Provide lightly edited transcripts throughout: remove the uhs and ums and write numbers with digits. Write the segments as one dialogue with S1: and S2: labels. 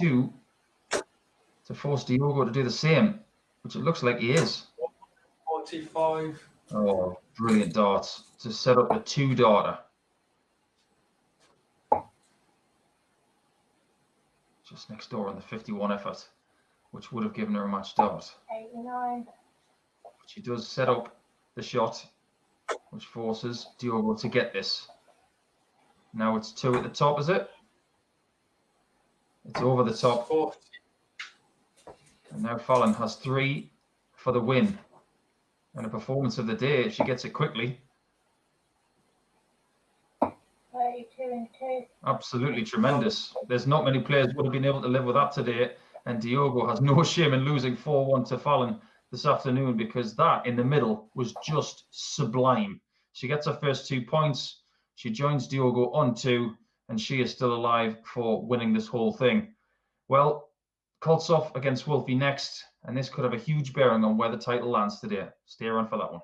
S1: 2 to force Diogo to do the same, which it looks like he is.
S2: 45.
S1: Oh, brilliant darts to set up the 2 darter. Just next door on the 51 effort, which would have given her a match dart.
S3: 89.
S1: But she does set up the shot, which forces Diogo to get this. Now it's 2 at the top, is it? It's over the top.
S2: 40.
S1: And now Fallon has 3 for the win. And a performance of the day if she gets it quickly.
S3: 32 and 2.
S1: Absolutely tremendous. There's not many players would have been able to live with that today. And Diogo has no shame in losing 4-1 to Fallon this afternoon, because that in the middle was just sublime. She gets her first 2 points. She joins Diogo on 2, and she is still alive for winning this whole thing. Well, Koltsov against Wolfie next, and this could have a huge bearing on where the title lands today. Stay around for that one.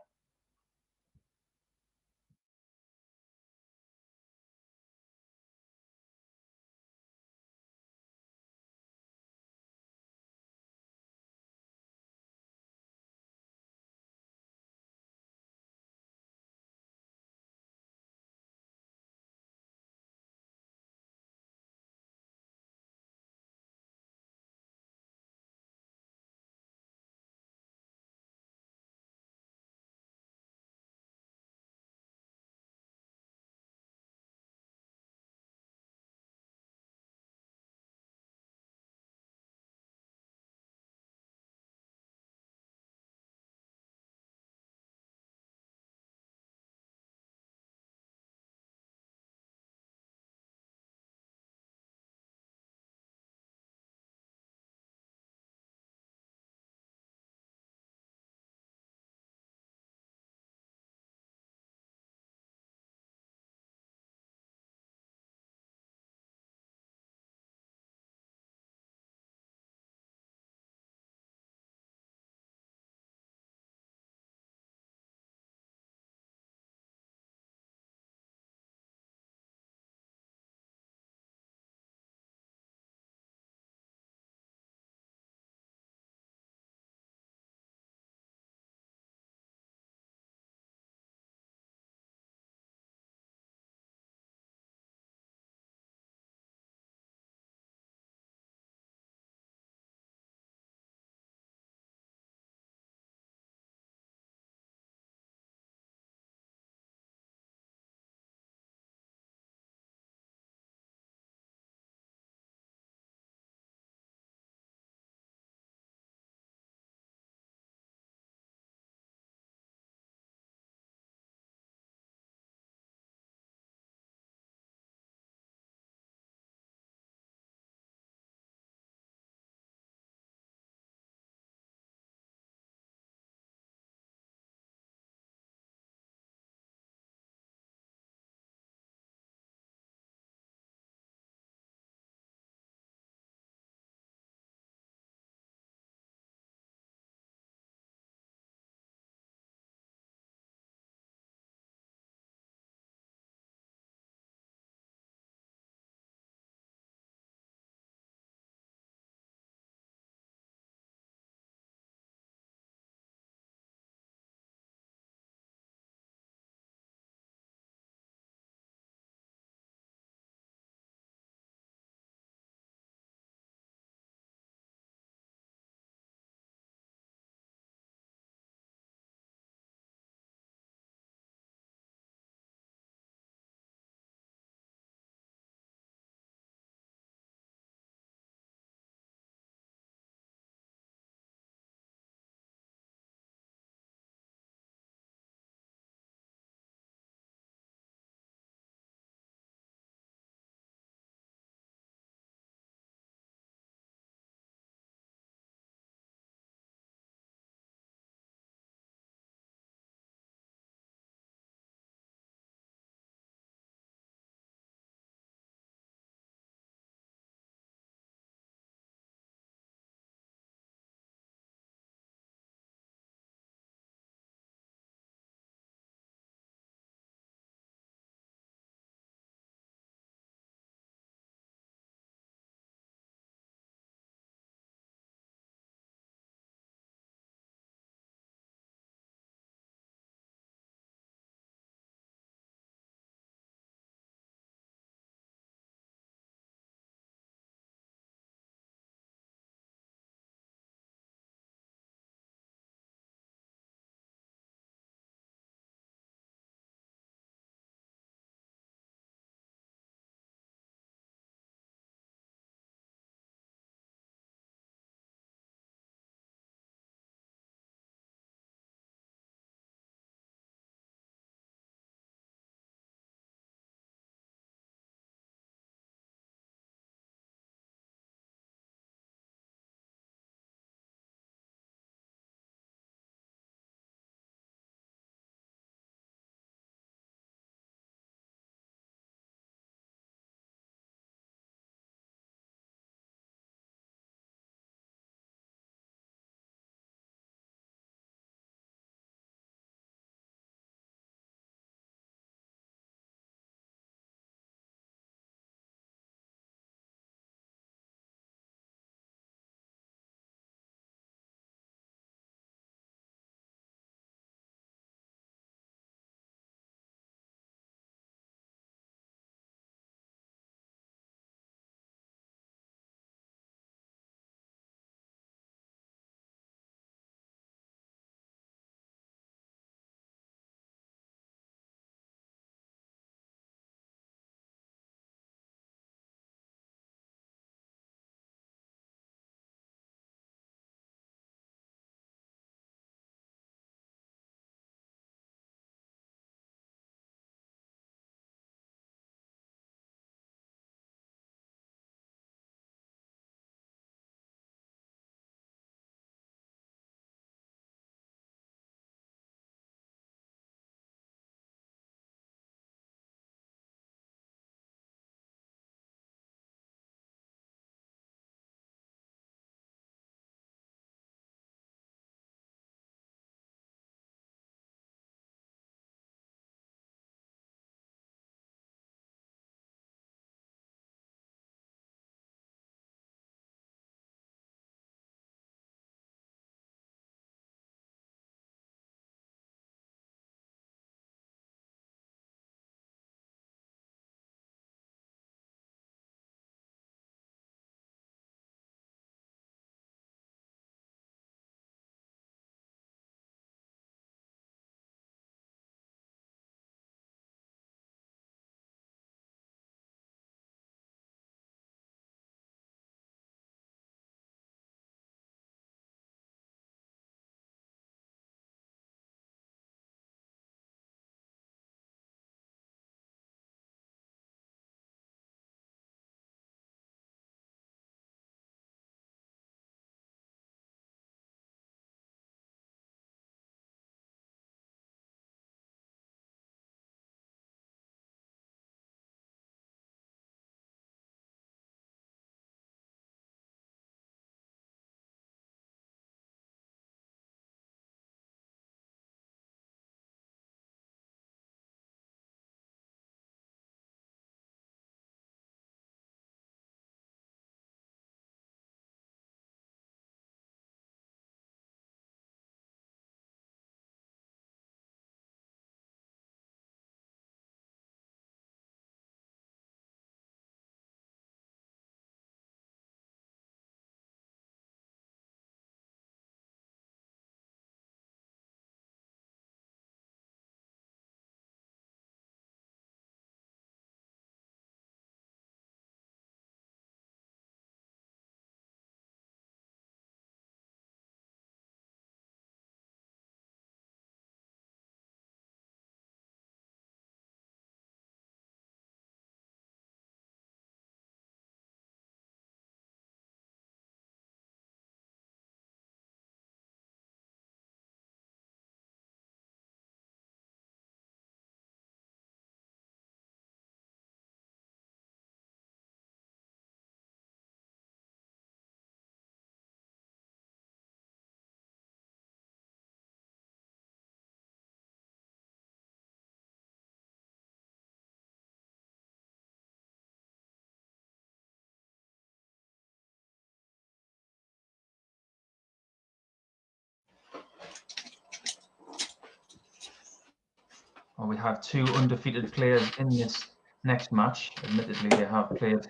S1: Well, we have two undefeated players in this next match. Admittedly, they have played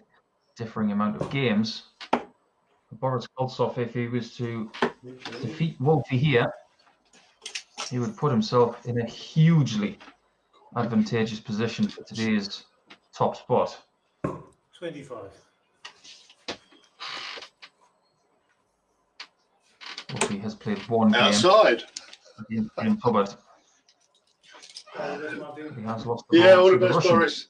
S1: differing amount of games. Boris Koltsov, if he was to defeat Wolfie here, he would put himself in a hugely advantageous position for today's top spot.
S4: 25.
S1: Wolfie has played one game
S5: Outside.
S1: against James Hubbard. He has lost the
S5: Yeah,
S1: ball
S5: all
S1: to
S5: the
S1: the
S5: best,
S1: Russian.
S5: Boris.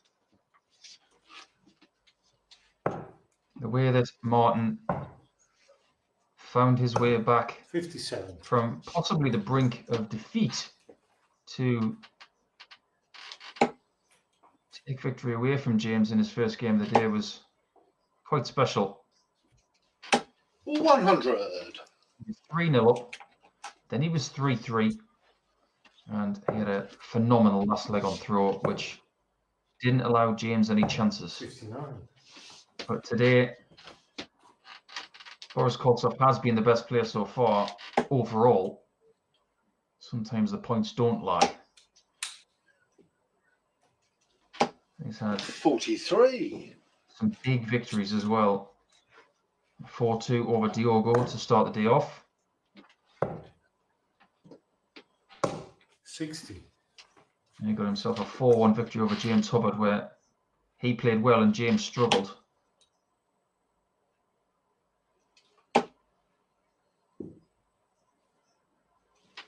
S1: The way that Martin found his way back
S4: 57.
S1: from possibly the brink of defeat to take victory away from James in his first game of the day was quite special.
S5: 100.
S1: He was 3-0 up, then he was 3-3, and he had a phenomenal last leg on throw, which didn't allow James any chances.
S4: 59.
S1: But today, Boris Koltsov has been the best player so far overall. Sometimes the points don't lie. He's had
S5: 43.
S1: some big victories as well. 4-2 over Diogo to start the day off.
S4: 60.
S1: And he got himself a 4-1 victory over James Hubbard, where he played well and James struggled.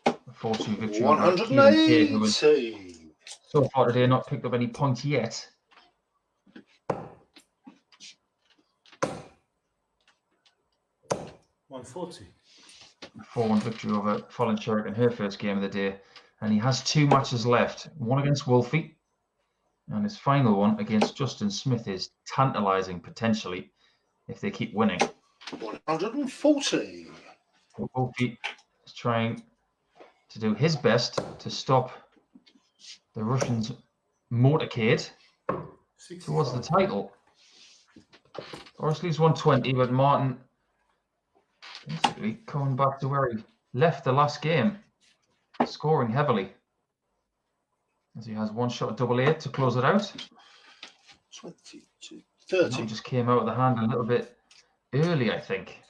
S1: A 4-2 victory over Keelan Kay, who was
S5: 180.
S1: so far today not picked up any points yet.
S4: 140.
S1: A 4-1 victory over Fallon in her first game of the day. And he has two matches left. One against Wolfie, and his final one against Justin Smith is tantalising potentially if they keep winning.
S5: 140.
S1: Wolfie is trying to do his best to stop the Russians' motorcade towards the title. Boris leaves 120, but Martin basically coming back to where he left the last game, scoring heavily, as he has one shot at double 8 to close it out.
S5: 22.
S1: That
S5: 30.
S1: just came out of the hand a little bit early, I think.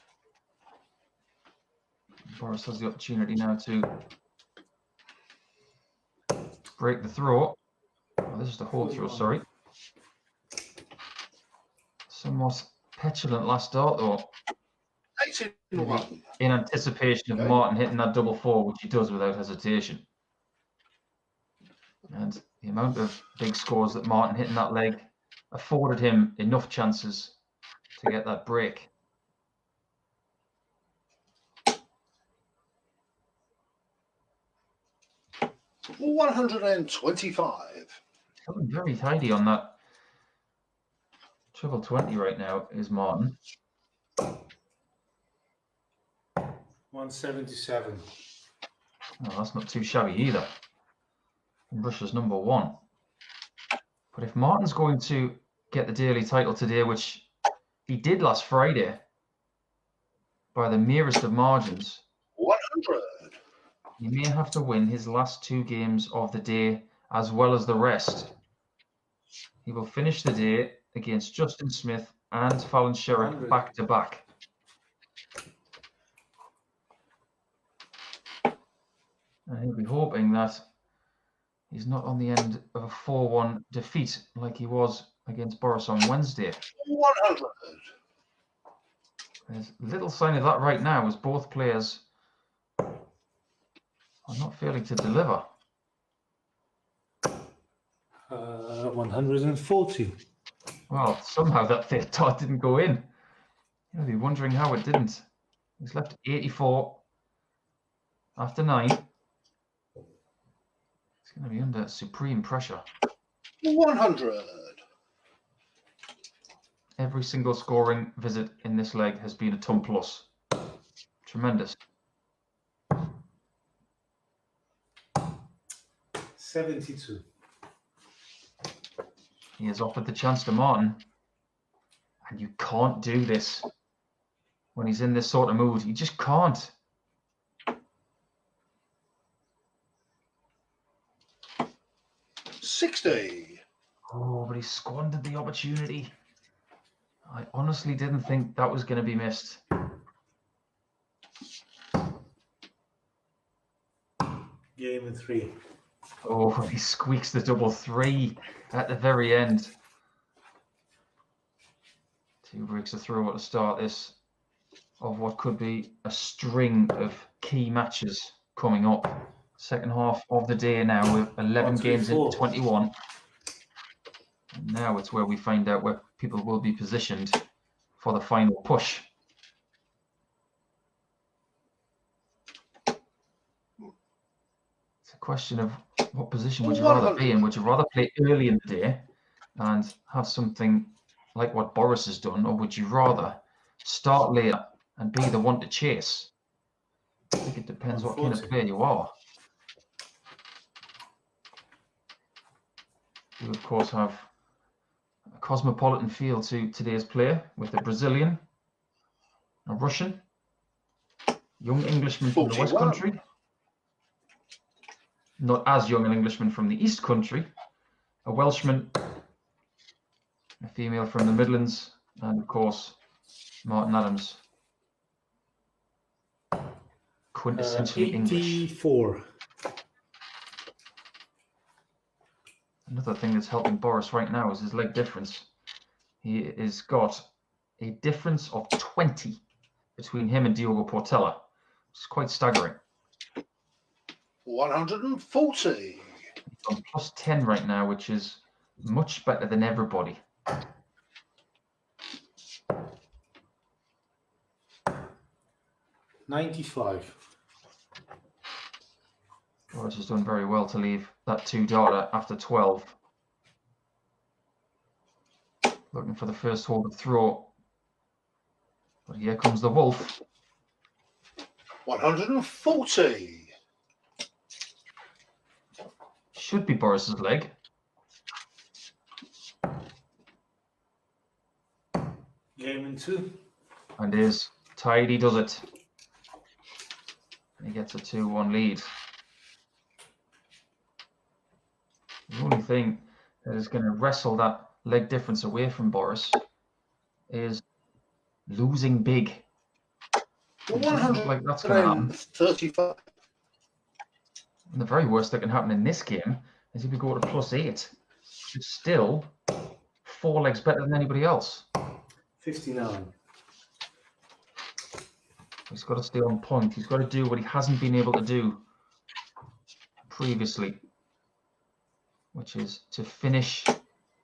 S1: Boris has the opportunity now to break the throw. Oh, this is the hold throw, sorry. Somewhat petulant last start, though.
S5: 81.
S1: In anticipation of Martin hitting that double 4, which he does without hesitation. And the amount of big scores that Martin hit in that leg afforded him enough chances to get that break.
S5: Well, 125.
S1: Coming very tidy on that triple 20 right now is Martin.
S4: 177.
S1: Oh, that's not too shabby either. And Russia's number 1. But if Martin's going to get the daily title today, which he did last Friday by the merest of margins,
S5: 100.
S1: he may have to win his last 2 games of the day as well as the rest. He will finish the day against Justin Smith and Fallon Sherrick back to back. And he'll be hoping that he's not on the end of a 4-1 defeat like he was against Boris on Wednesday.
S5: 100.
S1: There's little sign of that right now, as both players are not failing to deliver.
S4: 140.
S1: Well, somehow that fifth dart didn't go in. You'll be wondering how it didn't. He's left 84 after 9. He's going to be under supreme pressure.
S5: 100.
S1: Every single scoring visit in this leg has been a ton plus. Tremendous.
S4: 72.
S1: He has offered the chance to Martin. And you can't do this when he's in this sort of mood. You just can't.
S5: 60.
S1: Oh, but he squandered the opportunity. I honestly didn't think that was going to be missed.
S4: Game and 3.
S1: Oh, he squeaks the double 3 at the very end. 2 breaks a throw at the start this of what could be a string of key matches coming up. Second half of the day now with 11 games into 21. And now it's where we find out where people will be positioned for the final push. It's a question of what position would you rather be in? Would you rather play early in the day and have something like what Boris has done, or would you rather start later and be the one to chase? I think it depends what kind of player you are. We, of course, have a cosmopolitan feel to today's play with a Brazilian, a Russian, young Englishman from the West
S5: 41.
S1: Country, not as young an Englishman from the East Country, a Welshman, a female from the Midlands, and of course, Martin Adams. Quintessentially English.
S4: 84.
S1: Another thing that's helping Boris right now is his leg difference. He has got a difference of 20 between him and Diogo Portela. It's quite staggering.
S5: 140.
S1: He's on plus 10 right now, which is much better than everybody.
S4: $95.
S1: Boris has done very well to leave that 2 darter after 12. Looking for the first hold of throw. But here comes the wolf.
S5: 140.
S1: Should be Boris's leg.
S4: Game and 2.
S1: And is tidy does it. And he gets a 2-1 lead. The only thing that is going to wrestle that leg difference away from Boris is losing big. It doesn't look like that's going to happen.
S5: 135.
S1: And the very worst that can happen in this game is if we go to plus 8. It's still 4 legs better than anybody else.
S4: 59.
S1: He's got to stay on point. He's got to do what he hasn't been able to do previously, which is to finish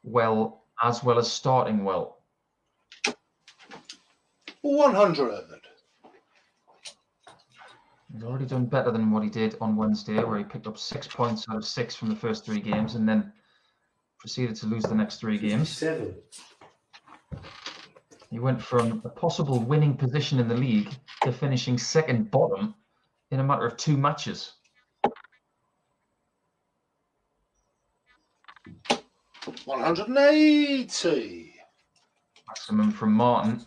S1: well as starting well.
S5: 100.
S1: He's already done better than what he did on Wednesday, where he picked up 6 points out of 6 from the first 3 games and then proceeded to lose the next 3 games.
S4: 7.
S1: He went from a possible winning position in the league to finishing second bottom in a matter of 2 matches.
S5: $180.
S1: Maximum from Martin.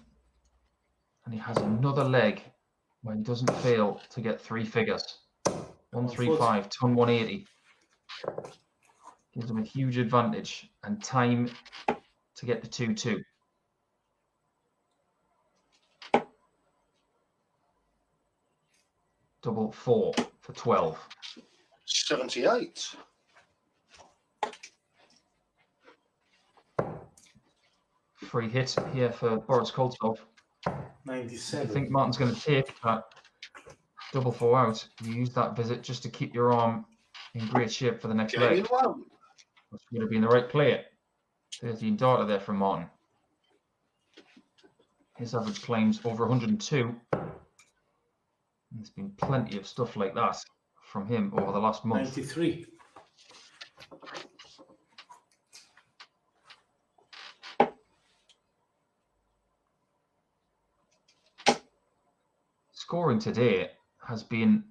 S1: And he has another leg where he doesn't fail to get 3 figures. 135, ton 180. Gives him a huge advantage and time to get to 2-2. Double 4 for 12.
S5: 78.
S1: Free hit here for Boris Koltsov.
S4: 97.
S1: I think Martin's going to take that double 4 out. You use that visit just to keep your arm in great shape for the next
S5: Game
S1: leg.
S5: in 1.
S1: Which would have been the right play. 13 darter there from Martin. His average claims over 102. There's been plenty of stuff like that from him over the last month.
S4: 93.
S1: Scoring today has been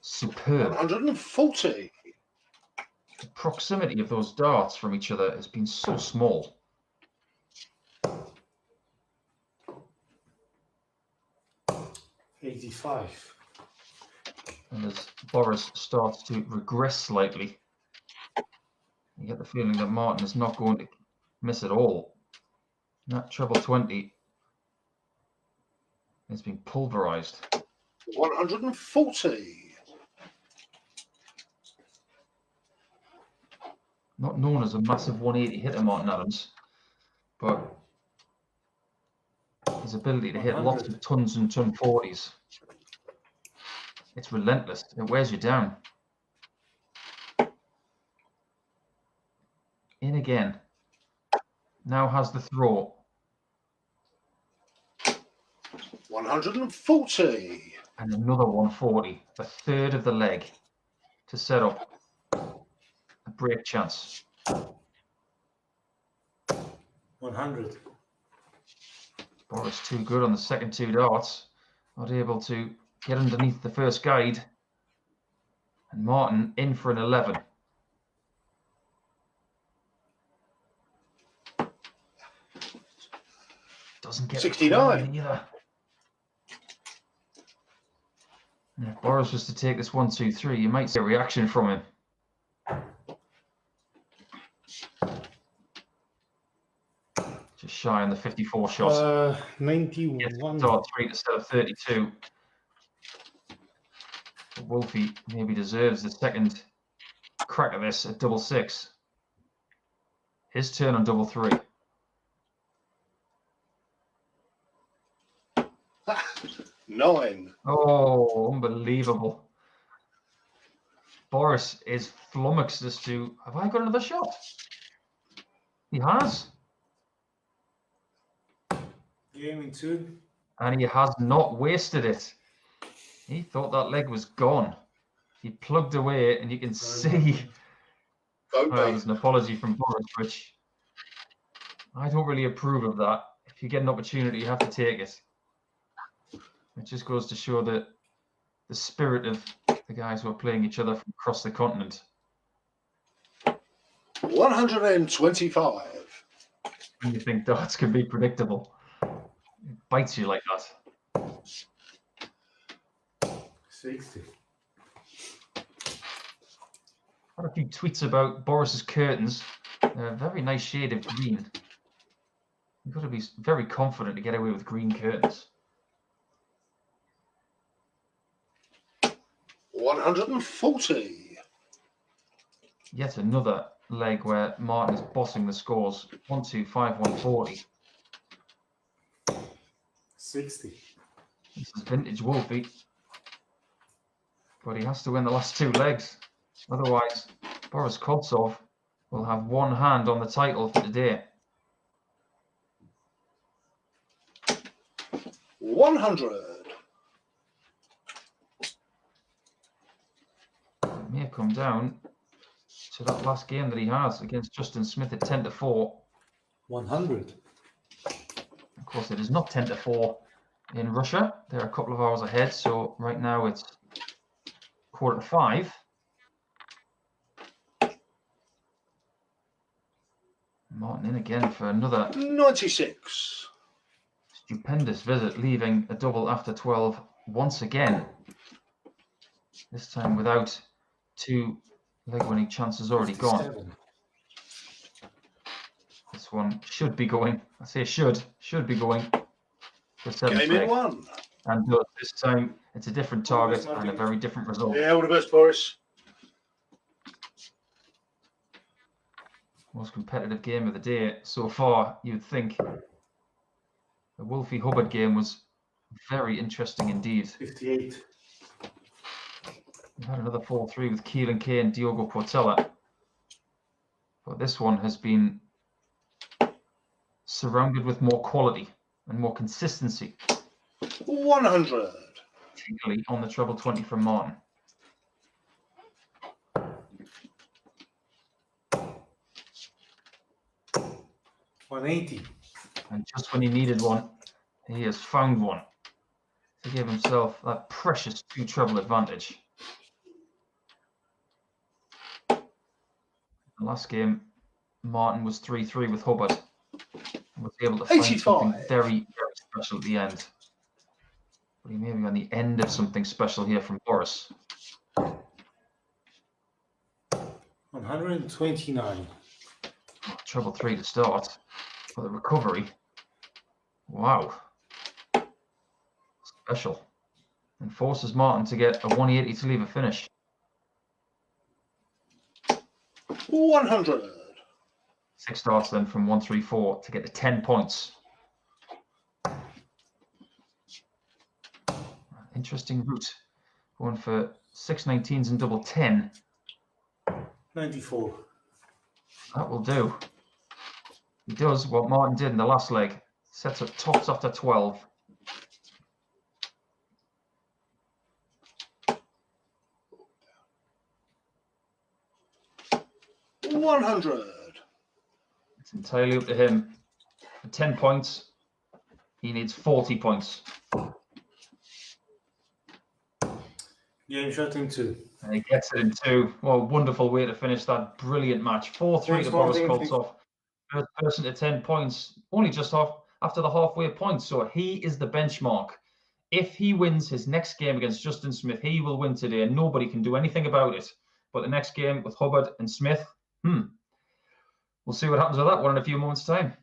S1: superb.
S5: 140.
S1: The proximity of those darts from each other has been so small.
S4: $85.
S1: And as Boris starts to regress slightly, You get the feeling that Martin is not going to miss it all. That treble 20 is being pulverized.
S5: 140.
S1: Not known as a massive 180 hitter, Martin Adams, but his ability to hit lots
S4: 100.
S1: of tons and ton 40s. It's relentless. It wears you down. In again. Now has the throw.
S5: 140.
S1: And another 140. A third of the leg to set up a break chance.
S4: 100.
S1: Boris too good on the second two darts. Not able to get underneath the first guide. And Martin in for an 11. Doesn't get
S5: 69.
S1: either. And if Boris was to take this 1, 2, 3, you might see a reaction from him. Just shy on the 54 shot.
S4: 91.
S1: Dart 3 instead of 32. But Wolfie maybe deserves the second crack at this at double 6. His turn on double 3.
S5: Nine.
S1: Oh, unbelievable. Boris is flummoxed as to, have I got another shot? He has.
S4: Gaming 2.
S1: And he has not wasted it. He thought that leg was gone. He plugged away, and you can see.
S5: Go,
S1: Well,
S5: Dave.
S1: there's an apology from Boris, which I don't really approve of that. If you get an opportunity, you have to take it. It just goes to show that the spirit of the guys who are playing each other from across the continent.
S5: 125.
S1: When you think darts can be predictable, it bites you like that.
S4: 60.
S1: Had a few tweets about Boris's curtains. They're a very nice shade of green. You've got to be very confident to get away with green curtains.
S5: 140.
S1: Yet another leg where Martin is bossing the scores. 1, 2, 5, 140.
S4: 60.
S1: This is vintage Wolfie. But he has to win the last two legs. Otherwise, Boris Koltsov will have one hand on the title for today.
S5: 100.
S1: It may come down to that last game that he has against Justin Smith at 10-4.
S4: 100.
S1: Of course, it is not 10-4 in Russia. They're a couple of hours ahead, so right now it's 4:45. Martin in again for another
S5: 96.
S1: stupendous visit, leaving a double after 12 once again. This time without two leg-winning chances already gone.
S4: 57.
S1: This one should be going. I say should be going for seventh
S5: Game in
S1: leg.
S5: 1.
S1: And this time it's a different target and a very different result.
S5: Yeah, all the best, Boris.
S1: Most competitive game of the day so far. You'd think the Wolfie Hubbard game was very interesting indeed.
S4: 58.
S1: We had another 4-3 with Keelan K and Diogo Portela. But this one has been surrounded with more quality and more consistency,
S5: 100.
S1: particularly on the treble 20 from Martin.
S4: $180.
S1: And just when he needed one, he has found one to give himself that precious two treble advantage. The last game, Martin was 3-3 with Hubbard and was able to find
S5: 85.
S1: something very, very special at the end. But he may be on the end of something special here from Boris.
S4: 100. 129.
S1: Treble 3 to start for the recovery. Wow. Special. And forces Martin to get a 180 to leave a finish.
S5: 100.
S1: 6 starts then from 134 to get to 10 points. Interesting route. Going for 619s and double 10.
S4: 94.
S1: That will do. He does what Martin did in the last leg. Sets up tops after 12.
S5: 100.
S1: It's entirely up to him. For 10 points, he needs 40 points.
S4: Game shot in 2.
S1: And he gets it in 2. What a wonderful way to finish that brilliant match. 4-3
S4: Thanks,
S1: to Boris
S4: Martin.
S1: Koltsov. First person to 10 points. Only just off after the halfway point. So he is the benchmark. If he wins his next game against Justin Smith, he will win today, and nobody can do anything about it. But the next game with Hubbard and Smith, we'll see what happens with that one in a few moments' time.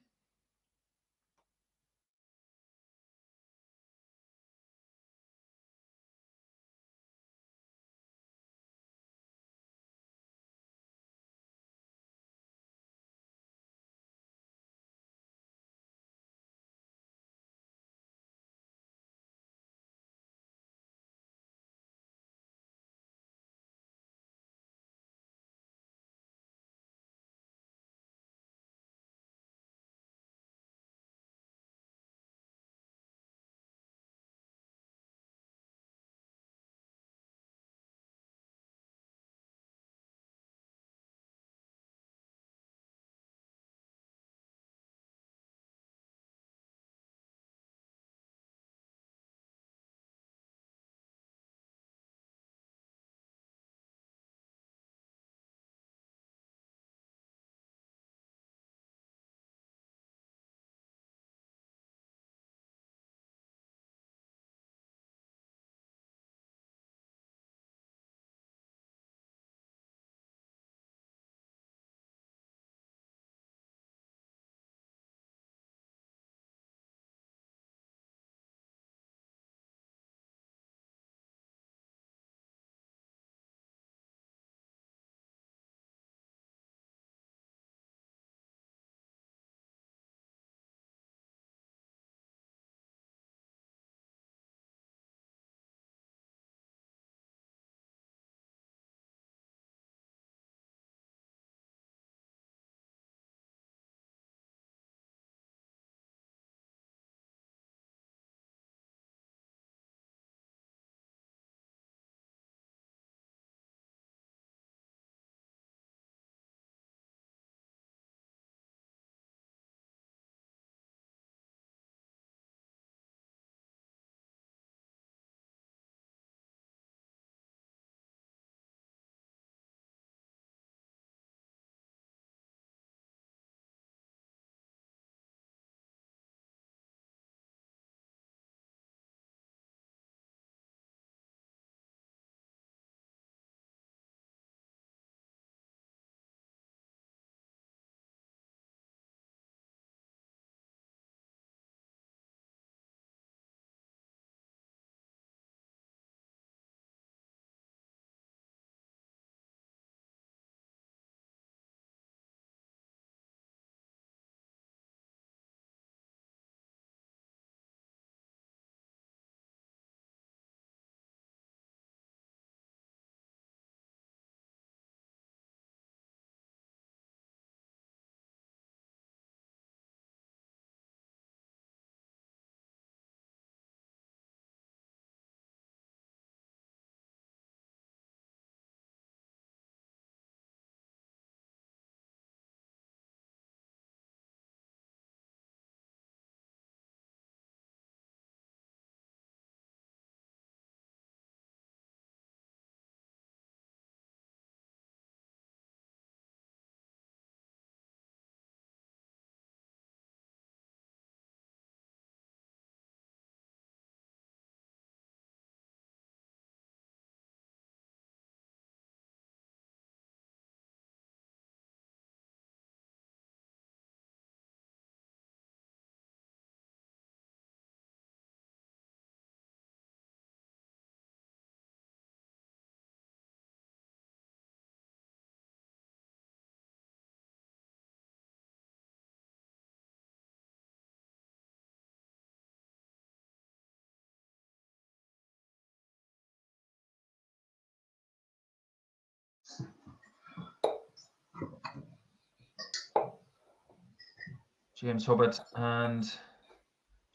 S1: James Hubbard and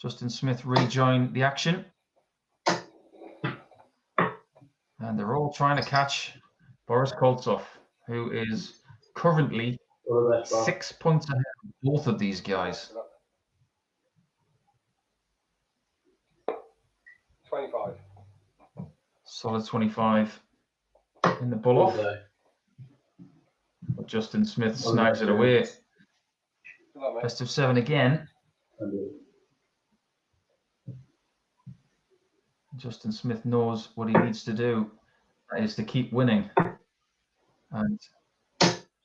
S1: Justin Smith rejoin the action. And they're all trying to catch Boris Koltsov, who is currently 6 points ahead of both of these guys.
S2: 25.
S1: Solid 25 in the bull off. But Justin Smith snags it away.
S2: Good luck, mate.
S1: Best of 7 again. Justin Smith knows what he needs to do. That is to keep winning. And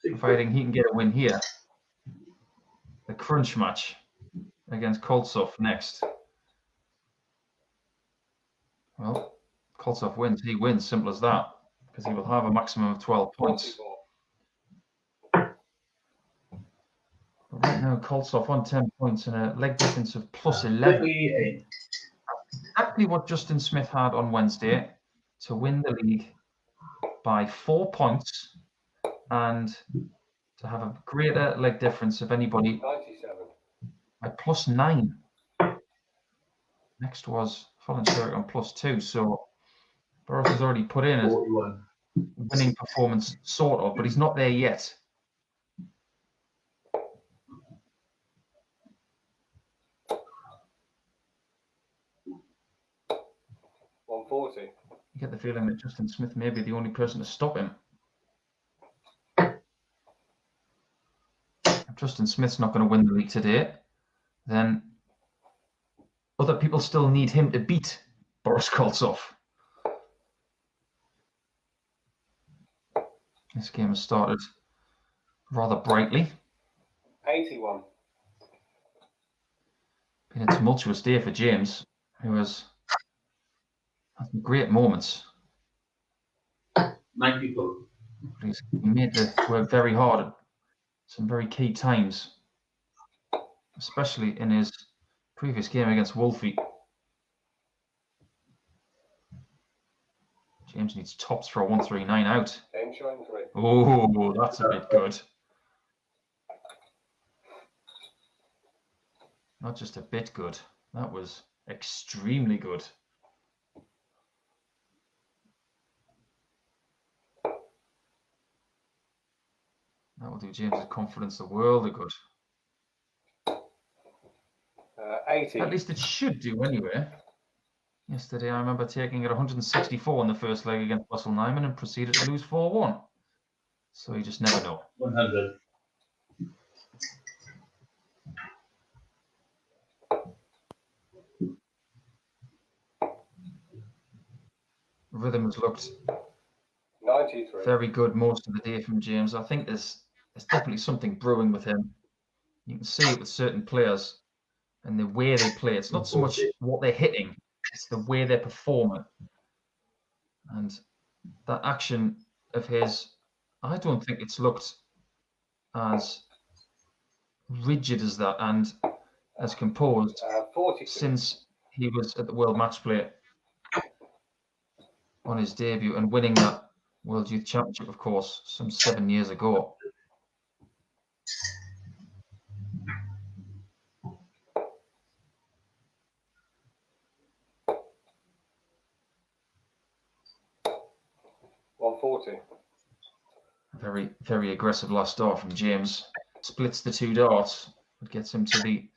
S1: providing he can get a win here, the crunch match against Koltsov next. Well, Koltsov wins. He wins. Simple as that. Because he will have a maximum of 12 points.
S2: 44.
S1: But right now, Koltsov on 10 points and a leg difference of plus 11. Exactly what Justin Smith had on Wednesday to win the league by 4 points and to have a greater leg difference of anybody
S2: 97.
S1: by plus 9. Next was Fallon on plus 2. So Boris has already put in a winning performance, sort of, but he's not there yet.
S2: $140.
S1: You get the feeling that Justin Smith may be the only person to stop him. If Justin Smith's not going to win the league today, then other people still need him to beat Boris Koltsov. This game has started rather brightly.
S2: 81.
S1: Been a tumultuous day for James, who has had some great moments.
S4: 94.
S1: He's made to work very hard at some very key times, especially in his previous game against Wolfie. James needs tops for a 139 out.
S2: Game showing 3.
S1: Oh, that's a bit good. Not just a bit good. That was extremely good. That will do James's confidence the world of good.
S2: 80.
S1: At least it should do anyway. Yesterday, I remember taking it 164 in the first leg against Russell Nyman and proceeded to lose 4-1. So you just never know.
S4: 100.
S1: Rhythm has looked
S2: 93.
S1: very good most of the day from James. I think there's definitely something brewing with him. You can see it with certain players and the way they play. It's not so much what they're hitting, it's the way they're performing. And that action of his, I don't think it's looked as rigid as that and as composed
S2: 42.
S1: since he was at the World Match Play on his debut and winning that World Youth Championship, of course, some 7 years ago.
S2: $140.
S1: Very, very aggressive last start from James. Splits the 2 darts, but gets him to the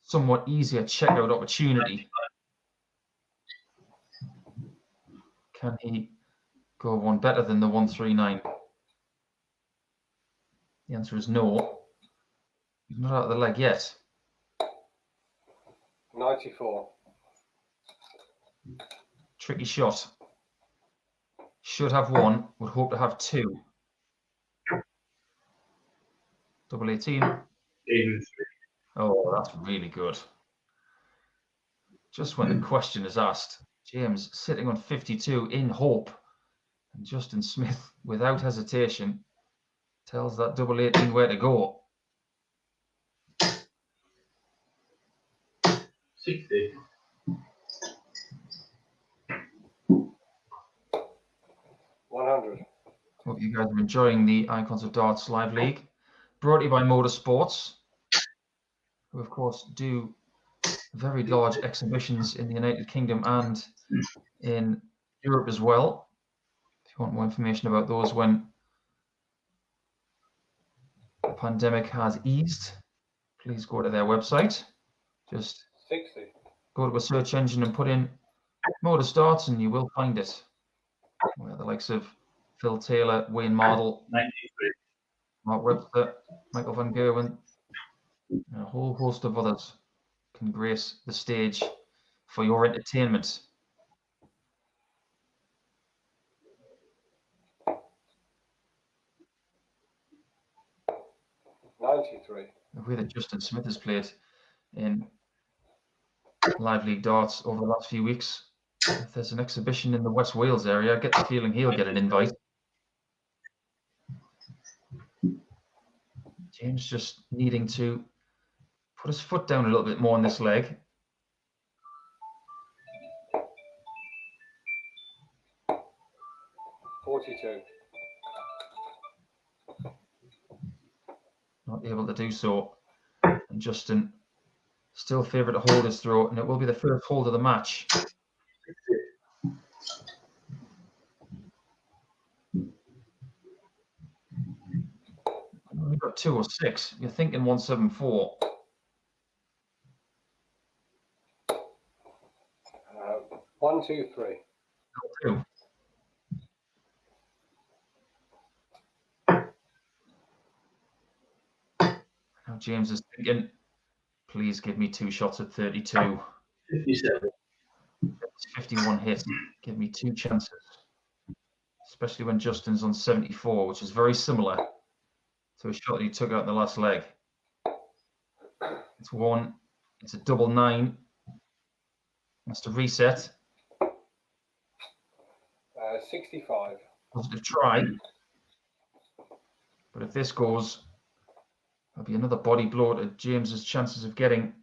S1: somewhat easier checkout opportunity. Can he go one better than the 139? The answer is no. He's not out of the leg yet.
S2: 94.
S1: Tricky shot. Should have 1, would hope to have 2. Double 18.
S4: 83.
S1: Oh, that's really good. Just when the question is asked, James sitting on 52 in hope, and Justin Smith, without hesitation, tells that double 18 where to go.
S4: 60.
S2: $100.
S1: Hope you guys are enjoying the Icons of Darts Live League, brought to you by MODUS Sports. who of course do very large exhibitions in the United Kingdom and in Europe as well. If you want more information about those when the pandemic has eased, please go to their website. Just
S2: 60.
S1: go to a search engine and put in MODUS Darts and you will find it. Where the likes of Phil Taylor, Wayne Mardle,
S6: 93.
S1: Mark Webster, Michael Van Gerwen, and a whole host of others can grace the stage for your entertainment. The way that Justin Smith has played in Live League Darts over the last few weeks, if there's an exhibition in the West Wales area, I get the feeling he'll get an invite. James just needing to put his foot down a little bit more on this leg. Not able to do so. And Justin still favourite to hold his throw, and it will be the first hold of the match. We've got 2 or 6. You're thinking 174.
S2: 1, 2, 3.
S1: 2. Now James is thinking, please give me 2 shots at 32.
S6: 57.
S1: 51 hits. Give me 2 chances. Especially when Justin's on 74, which is very similar to a shot that he took out in the last leg. It's 1. It's a double 9. That's to reset.
S2: 65.
S1: Positive try. But if this goes, there'll be another body blow to James's chances of getting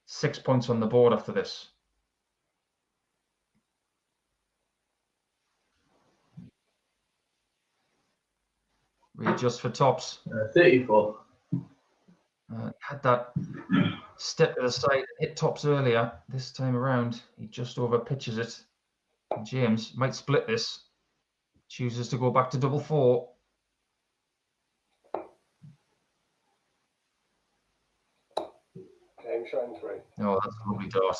S1: 6 points on the board after this. Readjust for tops.
S6: 34.
S1: Had that step to the side and hit tops earlier. This time around, he just over pitches it. And James might split this. Chooses to go back to double 4.
S2: Game shot in 3.
S1: Oh, that's a lovely dart.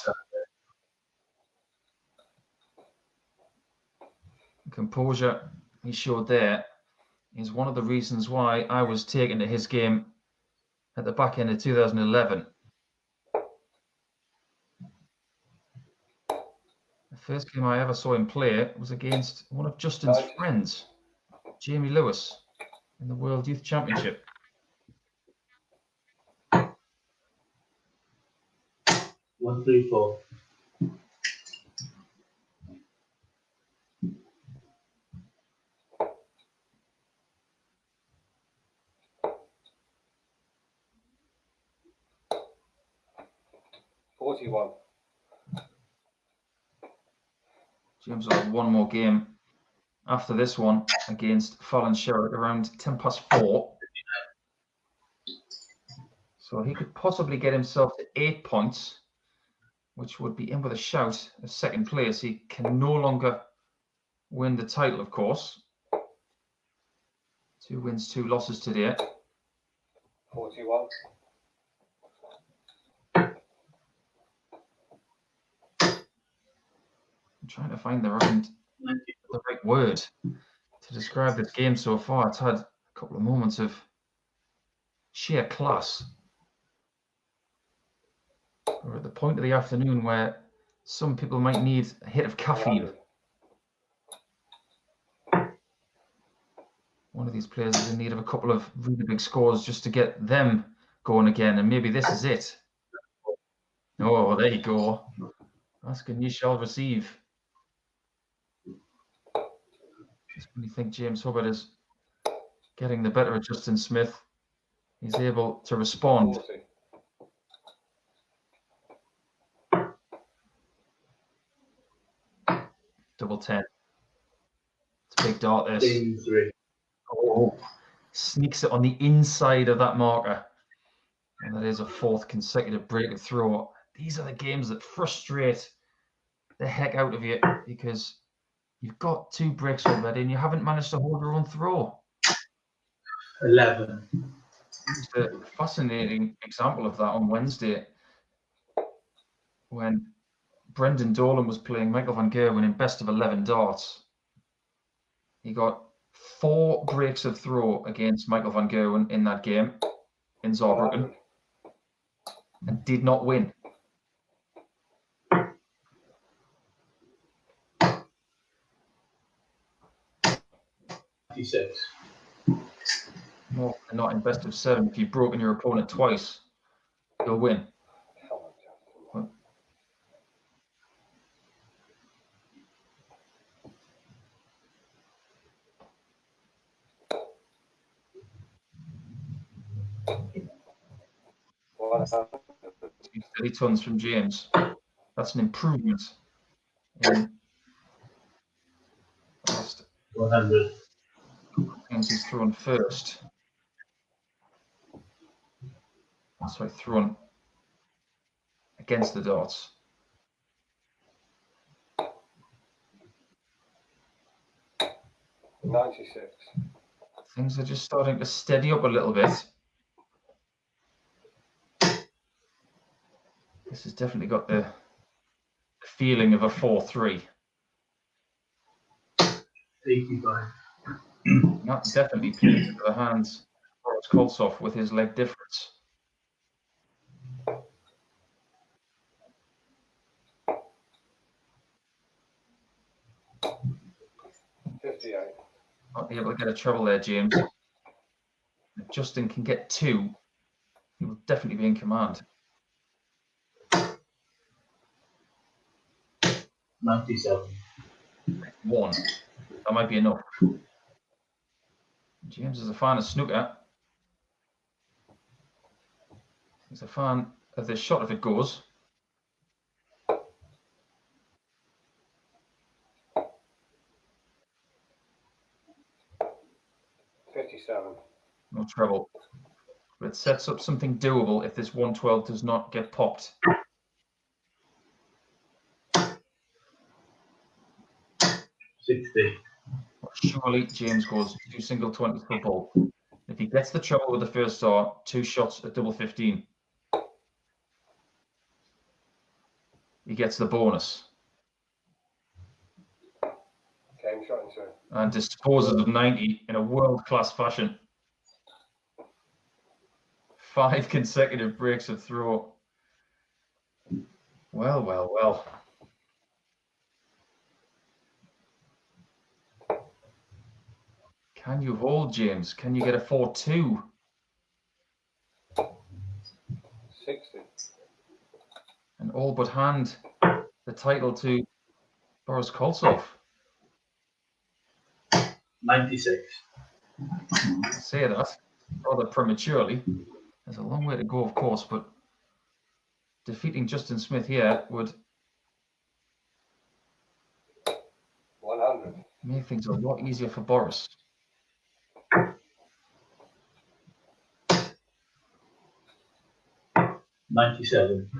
S1: Composure he showed there is one of the reasons why I was taken to his game at the back end of 2011. The first game I ever saw him play was against one of Justin's friends, Jamie Lewis, in the World Youth Championship.
S6: One, 3, 4.
S1: James will have one more game after this one against Fallon Sherritt around 10 past 4. So he could possibly get himself to 8 points, which would be in with a shout of second place. He can no longer win the title, of course. 2 wins, 2 losses today.
S2: 41.
S1: I'm trying to find the right word to describe this game so far. It's had a couple of moments of sheer class. We're at the point of the afternoon where some people might need a hit of caffeine. One of these players is in need of a couple of really big scores just to get them going again, and maybe this is it. Oh, there you go. Ask and ye shall receive. Just when you think James Hubbard is getting the better of Justin Smith, he's able to respond.
S2: 40.
S1: Double 10. It's a big dart, this.
S6: 3.
S1: Oh, sneaks it on the inside of that marker. And that is a fourth consecutive break of throw. These are the games that frustrate the heck out of you because you've got 2 breaks already and you haven't managed to hold your own throw.
S6: 11.
S1: It's a fascinating example of that on Wednesday when Brendan Dolan was playing Michael van Gerwen in best of 11 darts. He got 4 breaks of throw against Michael van Gerwen in that game in Saarbrücken and did not win.
S6: Six.
S1: More than not in best of 7. If you've broken your opponent twice, you'll win.
S2: Come on, Justin. 100.
S1: 30 tons from James. That's an improvement in the last
S6: 100.
S1: things he's thrown first. That's why thrown against the darts.
S2: 96.
S1: Things are just starting to steady up a little bit. This has definitely got the feeling of a 4-3.
S6: 85.
S1: That definitely plays into the hands of Boris Koltsov with his leg difference. Not be able to get a treble there, James. If Justin can get 2, he will definitely be in command.
S6: 97.
S1: 1. That might be enough. James is a fan of snooker. He's a fan of this shot if it goes. No treble. But it sets up something doable if this 112 does not get popped.
S6: 60.
S1: Surely James goes 2 single 20s per ball. If he gets the treble with the first dart, 2 shots at double 15. He gets the bonus.
S2: Game shot into.
S1: And disposes of 90 in a world-class fashion. 5 consecutive breaks of throw. Well, well, well. Can you hold, James? Can you get a 4-2?
S2: 60.
S1: And all but hand the title to Boris Koltsov.
S6: 96.
S1: I say that rather prematurely. There's a long way to go, of course, but defeating Justin Smith here would
S2: 100.
S1: make things a lot easier for Boris.
S6: 97.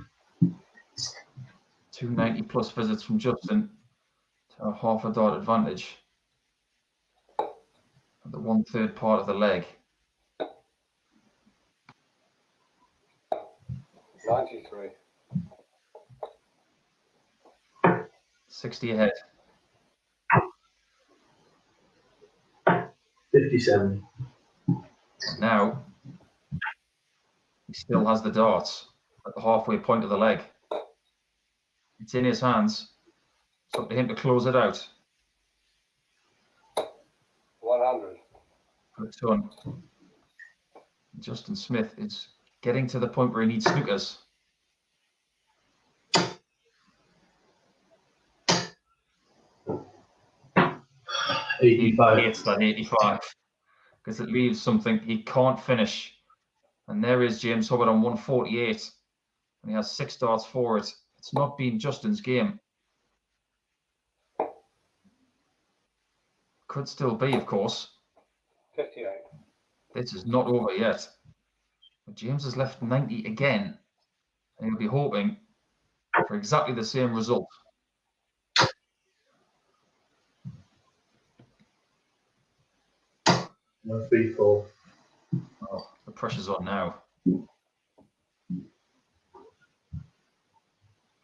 S1: 290 plus visits from Justin to a half a dart advantage. The 1/3 part of the leg.
S2: 93.
S1: 60 ahead.
S6: 57.
S1: Now he still has the darts at the halfway point of the leg. It's in his hands. It's up to him to close it out.
S2: 100.
S1: For a ton. Justin Smith is getting to the point where he needs snookers.
S6: 85.
S1: He hates that 85 because it leaves something he can't finish. And there is James Hubbard on 148. And he has 6 darts for it. It's not been Justin's game. Could still be, of course.
S2: 58.
S1: This is not over yet. But James has left 90 again, and he'll be hoping for exactly the same result.
S6: No, 3, 4.
S1: Oh, the pressure's on now.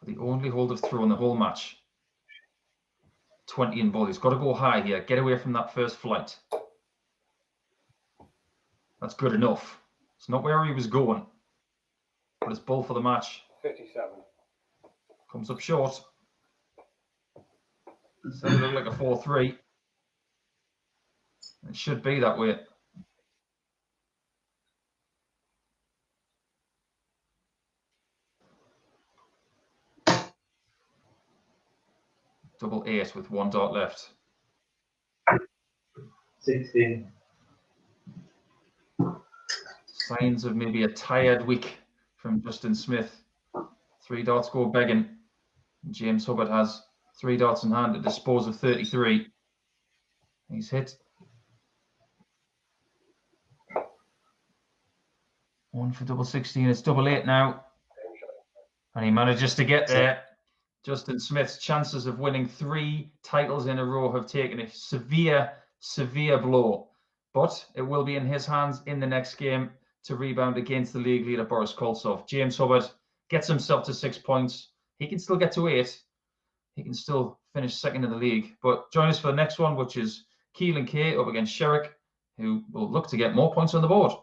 S1: The only hold of throw in the whole match. 20 in ball. He's got to go high here. Get away from that first flight. That's good enough. It's not where he was going, but it's ball for the match.
S2: 57.
S1: Comes up short. It's going to look like a 4-3. It should be that way. Double 8 with 1 dart left.
S6: 16.
S1: Signs of maybe a tired week from Justin Smith. 3 darts go begging. James Hubbard has 3 darts in hand to dispose of 33. He's hit. 1 for double 16. It's double 8 now. And he manages to get there. Justin Smith's chances of winning 3 titles in a row have taken a severe, severe blow. But it will be in his hands in the next game to rebound against the league leader, Boris Koltsov. James Hubbard gets himself to 6 points. He can still get to 8. He can still finish second in the league. But join us for the next one, which is Keelan K up against Sherrick, who will look to get more points on the board.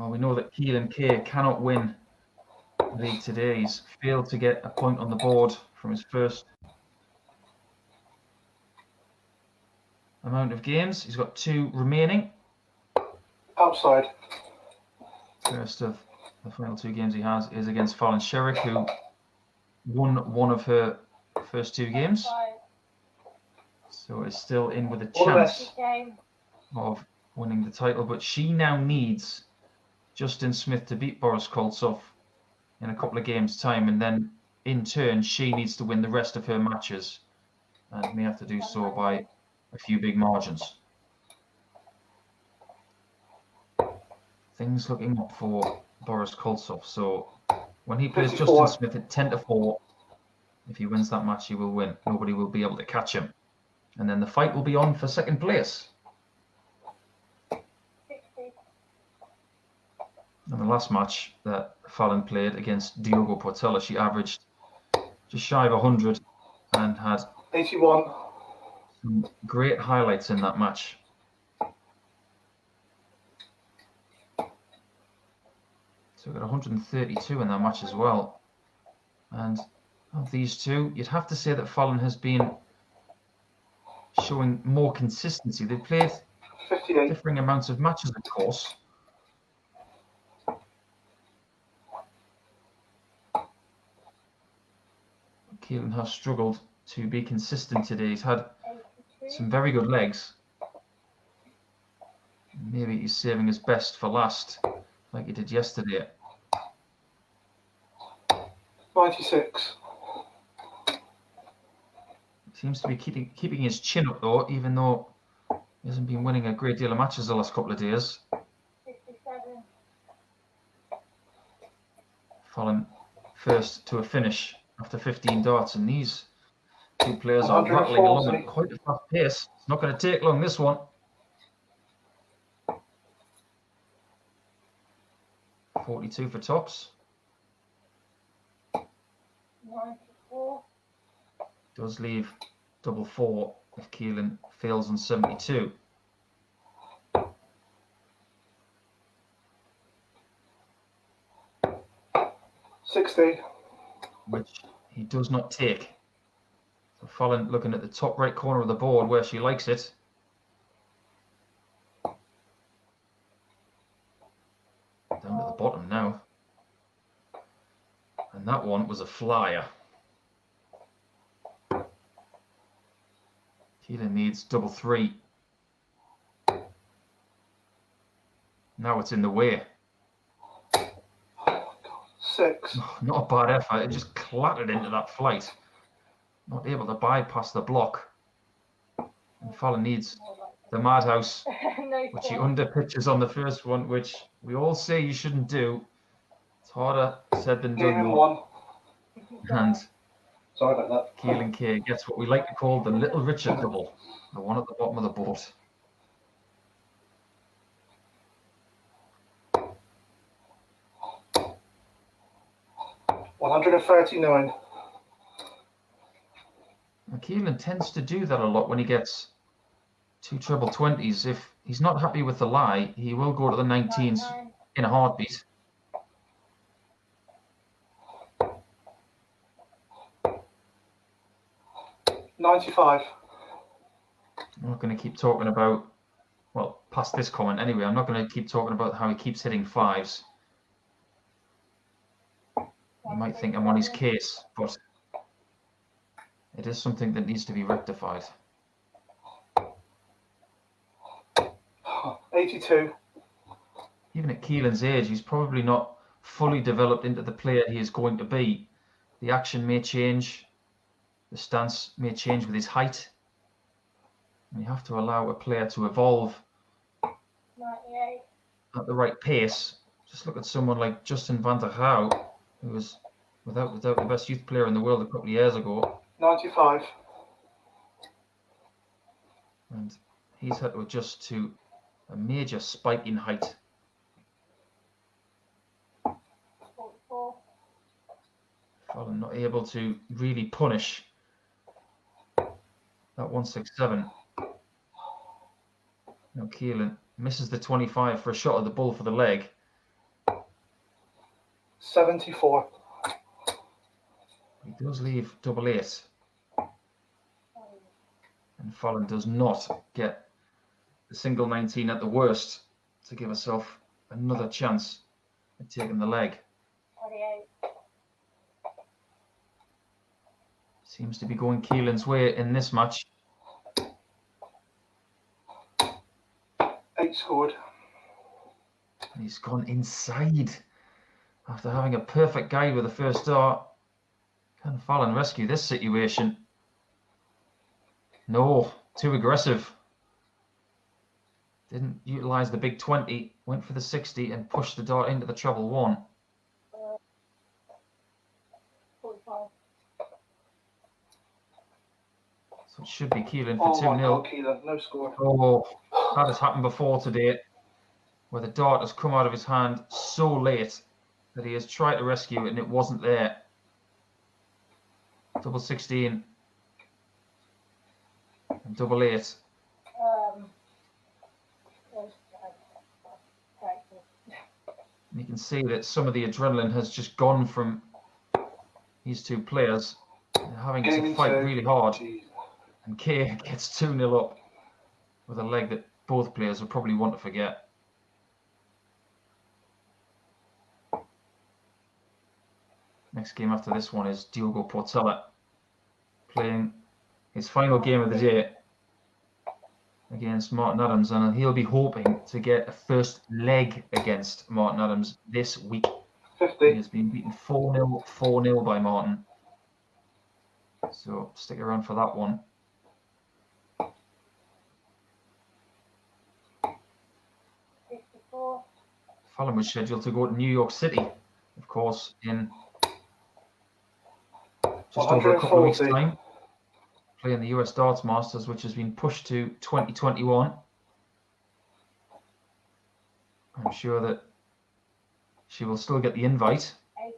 S1: Well, we know that Keelan K cannot win the league today. He's failed to get a point on the board from his first amount of games. He's got 2 remaining.
S5: Outside.
S1: First of the final 2 games he has is against Fallon Sherrick, who won one of her first 2 games. So is still in with a
S5: All the
S1: chance
S3: Game.
S1: of winning the title. But she now needs Justin Smith to beat Boris Koltsov in a couple of games' time. And then, in turn, she needs to win the rest of her matches. And may have to do so by a few big margins. Things looking up for Boris Koltsov. So when he plays
S5: 54.
S1: Justin Smith at 10-4, if he wins that match, he will win. Nobody will be able to catch him. And then the fight will be on for second place.
S3: 60.
S1: And the last match that Fallon played against Diogo Portela, she averaged just shy of 100 and had
S5: 81.
S1: some great highlights in that match. So we got 132 in that match as well. And of these two, you'd have to say that Fallon has been showing more consistency. They've played
S5: 58.
S1: differing amounts of matches, of course. Keelan has struggled to be consistent today. He's had
S3: 82.
S1: some very good legs. Maybe he's saving his best for last, like he did yesterday.
S5: 96.
S1: Seems to be keeping his chin up though, even though he hasn't been winning a great deal of matches the last couple of days.
S3: 67.
S1: Fallon first to a finish after 15 darts, and these 2 players are rattling along at quite a fast pace. It's not going to take long, this one. 42 for tops.
S3: 94.
S1: Does leave double 4 if Keelan fails on 72.
S5: $60.
S1: Which he does not take. So Fallon looking at the top right corner of the board where she likes it. Down at the bottom now. And that one was a flyer. Keelan needs double 3. Now it's in the way.
S5: 6.
S1: Not a bad effort. It just clattered into that flight. Not able to bypass the block. And Fallon needs the madhouse,
S3: No
S1: which he
S3: point.
S1: underpitches on the first one, which we all say you shouldn't do. It's harder said than done.
S5: Even
S1: though.
S5: 1.
S1: And
S2: Sorry about that.
S1: Keelan K gets what we like to call the Little Richard double, the one at the bottom of the board.
S5: $139.
S1: And Keelan tends to do that a lot when he gets 2 treble 20s. If he's not happy with the lie, he will go to the 19s
S3: 99.
S1: in a heartbeat.
S5: $95.
S1: I'm not going to keep talking about, well, past this comment anyway, I'm not going to keep talking about how he keeps hitting 5s. You might think I'm on his case, but it is something that needs to be rectified.
S5: 82.
S1: Even at Keelan's age, he's probably not fully developed into the player he is going to be. The action may change, the stance may change with his height. And you have to allow a player to evolve
S3: 98.
S1: at the right pace. Just look at someone like Justin van der Gouw, who was without the best youth player in the world a couple of years ago.
S5: 95.
S1: And he's had to adjust to a major spike in height.
S3: 44.
S1: Fallon not able to really punish that 167. Now Keelan misses the 25 for a shot of the bull for the leg.
S5: 74.
S1: He does leave double 8. And Fallon does not get the single 19 at the worst to give herself another chance at taking the leg.
S3: 28.
S1: Seems to be going Keelan's way in this match.
S5: 8 scored.
S1: And he's gone inside after having a perfect guide with the first dart. Can Fallon rescue this situation? No, too aggressive. Didn't utilise the big 20, went for the 60 and pushed the dart into the treble 1.
S3: 45.
S1: So it should be Keelan
S5: Oh
S1: for 2-0.
S5: my God, Keelan, no score.
S1: Oh, that has happened before today, where the dart has come out of his hand so late that he has tried to rescue it and it wasn't there. Double 16 and double 8.
S3: There's,
S1: And you can see that some of the adrenaline has just gone from these two players. They're having to
S5: Game
S1: fight
S5: two.
S1: really hard.
S5: Jeez.
S1: And Kay gets 2-0 up with a leg that both players will probably want to forget. Next game after this one is Diogo Portela playing his final game of the day against Martin Adams, and he'll be hoping to get a first leg against Martin Adams this week.
S5: 50.
S1: He has been beaten 4-0, 4-0 by Martin. So stick around for that one. Fallon was scheduled to go to New York City, of course, in just over a couple of weeks'
S5: 140.
S1: time, playing the US Darts Masters, which has been pushed to 2021. I'm sure that she will still get the invite.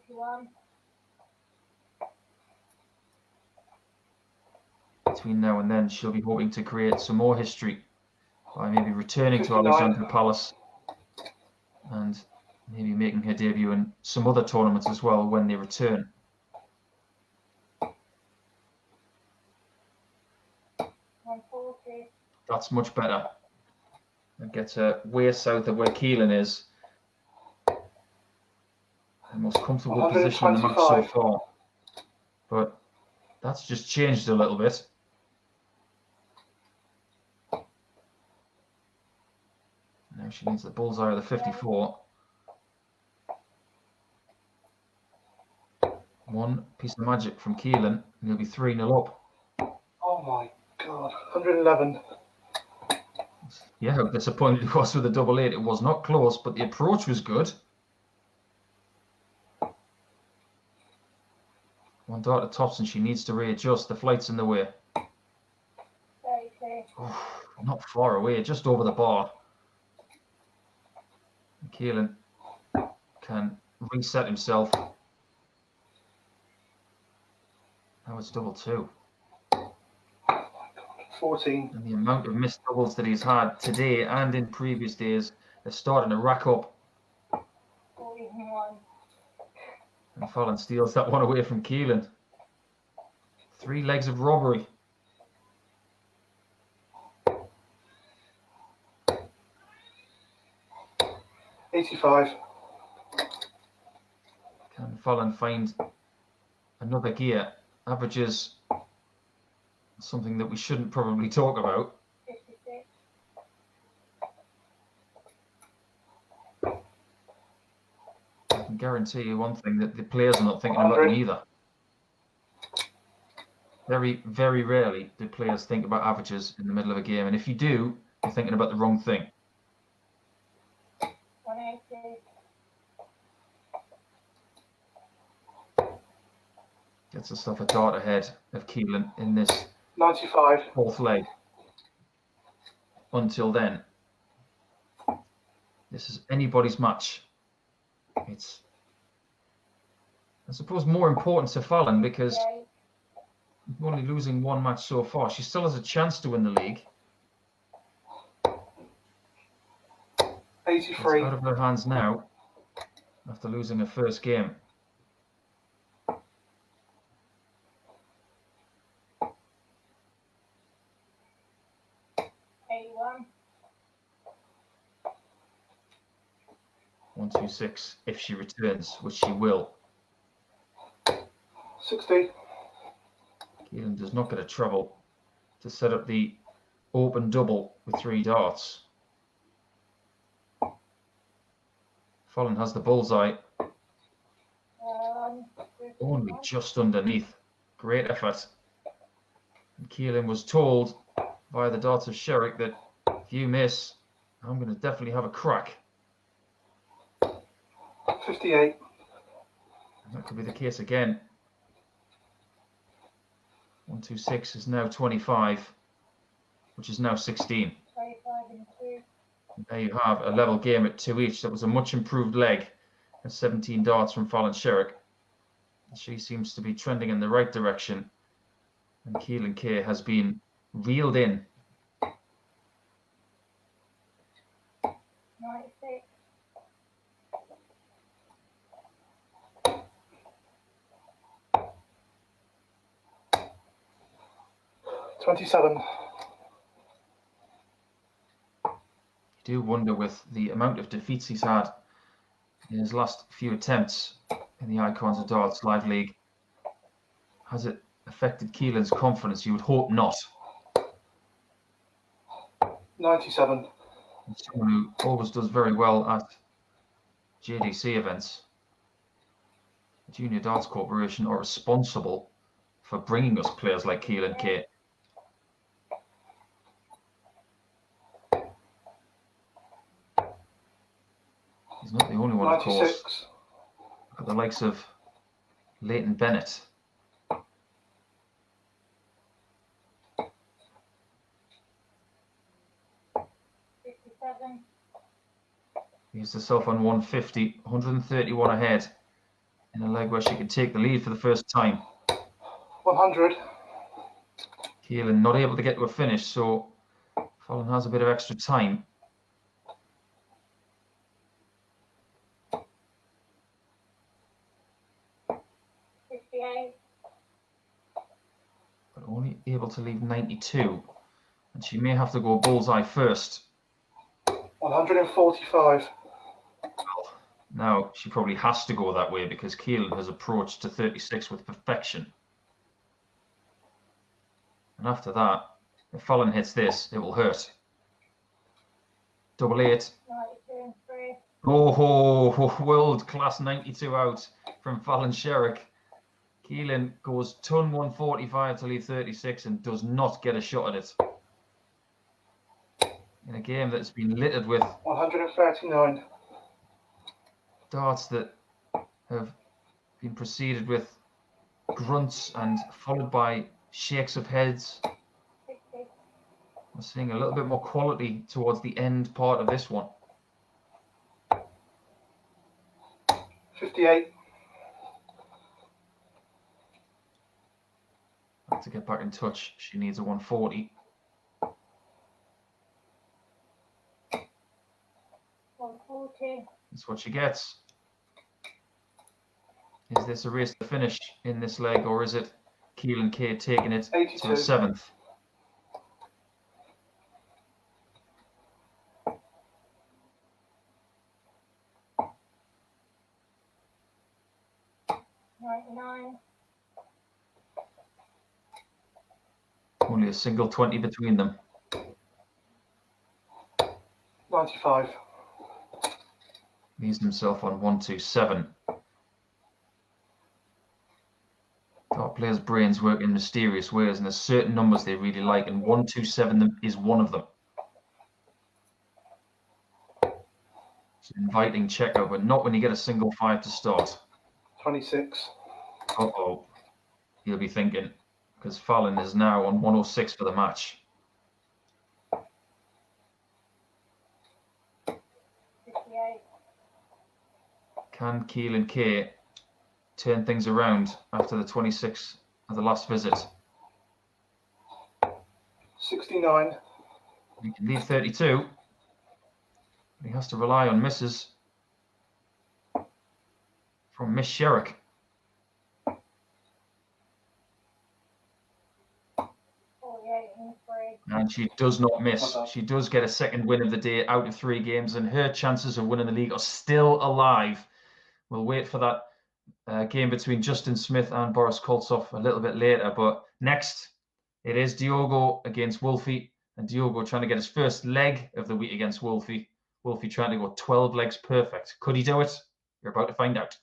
S3: 81.
S1: Between now and then, she'll be hoping to create some more history by maybe returning to
S5: 59.
S1: Alexandra Palace and maybe making her debut in some other tournaments as well when they return.
S3: 140.
S1: That's much better. That gets her way south of where Keelan is. The most comfortable position in the match so
S5: 125.
S1: far. But that's just changed a little bit. Now she needs the bullseye of the 54. One piece of magic from Keelan, and he'll be 3-0 up.
S5: Oh my God. 111.
S1: Yeah, how disappointed he was with the double 8. It was not close, but the approach was good. One dart at tops, and she needs to readjust. The flight's in the way.
S3: 32.
S1: Oh, not far away, just over the bar. Keelan can reset himself. Now it's double 2.
S5: 14.
S1: And the amount of missed doubles that he's had today and in previous days is starting to rack up.
S3: 41.
S1: And Fallon steals that one away from Keelan. 3 legs of robbery.
S5: $85.
S1: Can Fallon find another gear? Averages something that we shouldn't probably talk about.
S3: 56.
S1: I can guarantee you one thing, that the players are not thinking about them
S5: 100.
S1: either. Very, very rarely do players think about averages in the middle of a game. And if you do, you're thinking about the wrong thing.
S3: 180.
S1: Gets herself a dart ahead of Keelan in this
S5: 95.
S1: 4th leg. Until then, this is anybody's match. It's, I suppose, more important to Fallon because
S3: 58.
S1: only losing one match so far. She still has a chance to win the league. It's
S5: 83.
S1: out of her hands now after losing her first game. 126 if she returns, which she will.
S5: 60.
S1: Keelan does not get a treble to set up the open double with 3 darts. Fallon has the bullseye, only just underneath. Great effort. And Keelan was told by the darts of Sherrick that if you miss, I'm going to definitely have a crack.
S5: 58.
S1: And that could be the case again. 126 is now 25, which is now 16.
S3: 25 and 2.
S1: And there you have a level game at 2 each. That was a much improved leg and 17 darts from Fallon Sherrick. She seems to be trending in the right direction. And Keelan Kay has been reeled in.
S3: 96.
S5: 27.
S1: You do wonder, with the amount of defeats he's had in his last few attempts in the Icons of Darts Live League, has it affected Keelan's confidence? You would hope not.
S5: 97.
S1: Someone who always does very well at JDC events. The Junior Darts Corporation are responsible for bringing us players like Keelan Kay. He's not the only one, of course.
S5: 96.
S1: Look at the likes of Leighton Bennett. He used herself on 150, 131 ahead in a leg where she could take the lead for the first time.
S5: 100.
S1: Keelan not able to get to a finish, so Fallon has a bit of extra time. But only able to leave 92. And she may have to go bullseye first.
S5: 145.
S1: Now, she probably has to go that way because Keelan has approached to 36 with perfection. And after that, if Fallon hits this, it will hurt. Double 8.
S3: 92 and 3.
S1: Oh, world-class 92 out from Fallon Sherrick. Keelan goes ton 145 to leave 36 and does not get a shot at it. In a game that's been littered with
S5: 139.
S1: darts that have been preceded with grunts and followed by shakes of heads.
S3: 60.
S1: We're seeing a little bit more quality towards the end part of this one.
S5: 58.
S1: To get back in touch, she needs a 140.
S3: 140.
S1: That's what she gets. Is this a race to finish in this leg, or is it Keelan Kay taking it
S5: 82.
S1: to a 7th? Only a single 20 between them.
S5: 95.
S1: Leaves himself on 127. Dart players' brains work in mysterious ways, and there's certain numbers they really like, and 127 is one of them. It's an inviting checker, but not when you get a single 5 to start.
S5: 26.
S1: Uh-oh. You'll be thinking, because Fallon is now on 106 for the match.
S3: 58.
S1: Can Keelan Kay turn things around after the 26 of the last visit?
S5: 69.
S1: He can leave 32. But he has to rely on misses from Miss Sherrick.
S3: 48 and 3.
S1: And she does not miss. She does get a second win of the day out of 3 games, and her chances of winning the league are still alive. We'll wait for that game between Justin Smith and Boris Koltsov a little bit later. But next, it is Diogo against Wolfie, and Diogo trying to get his first leg of the week against Wolfie. Wolfie trying to go 12 legs perfect. Could he do it? You're about to find out.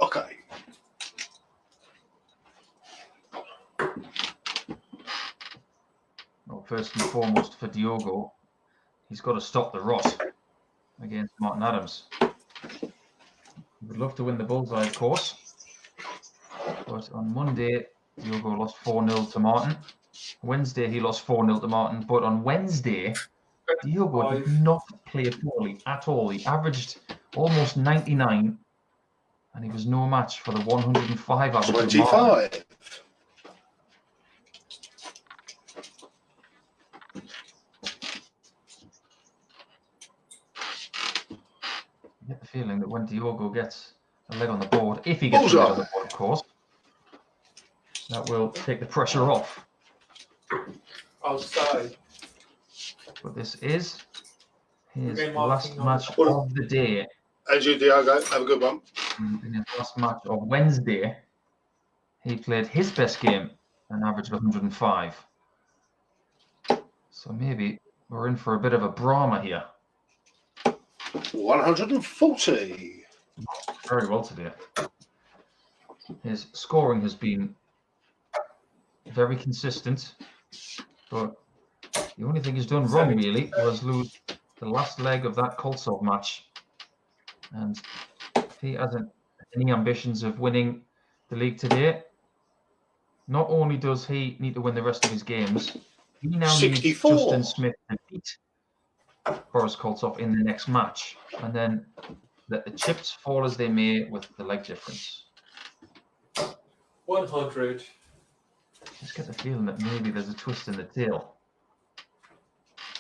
S7: Okay.
S1: Well, first and foremost for Diogo, he's got to stop the rot against Martin Adams. He would love to win the bullseye, of course. But on Monday, Diogo lost 4-0 to Martin. Wednesday, he lost 4-0 to Martin. But on Wednesday, Diogo did not play poorly at all. He averaged almost 99, and he was no match for the 105 average.
S7: 25.
S1: I get the feeling that when Diogo gets a leg on the board, if he gets a leg on the board, of course, that will take the pressure off.
S4: Outside.
S1: But this is his last match of the day.
S7: As you, Diogo, have a good one.
S1: In his last match of Wednesday, he played his best game, an average of 105. So maybe we're in for a bit of a drama here.
S7: 140.
S1: Very well today. His scoring has been very consistent, but the only thing he's done wrong really was lose the last leg of that Koltsov match. And if he hasn't any ambitions of winning the league today, not only does he need to win the rest of his games, he now needs
S7: 64.
S1: Justin Smith to beat Boris Koltsov in the next match. And then let the chips fall as they may with the leg difference.
S4: 100.
S1: Just get the feeling that maybe there's a twist in the tail.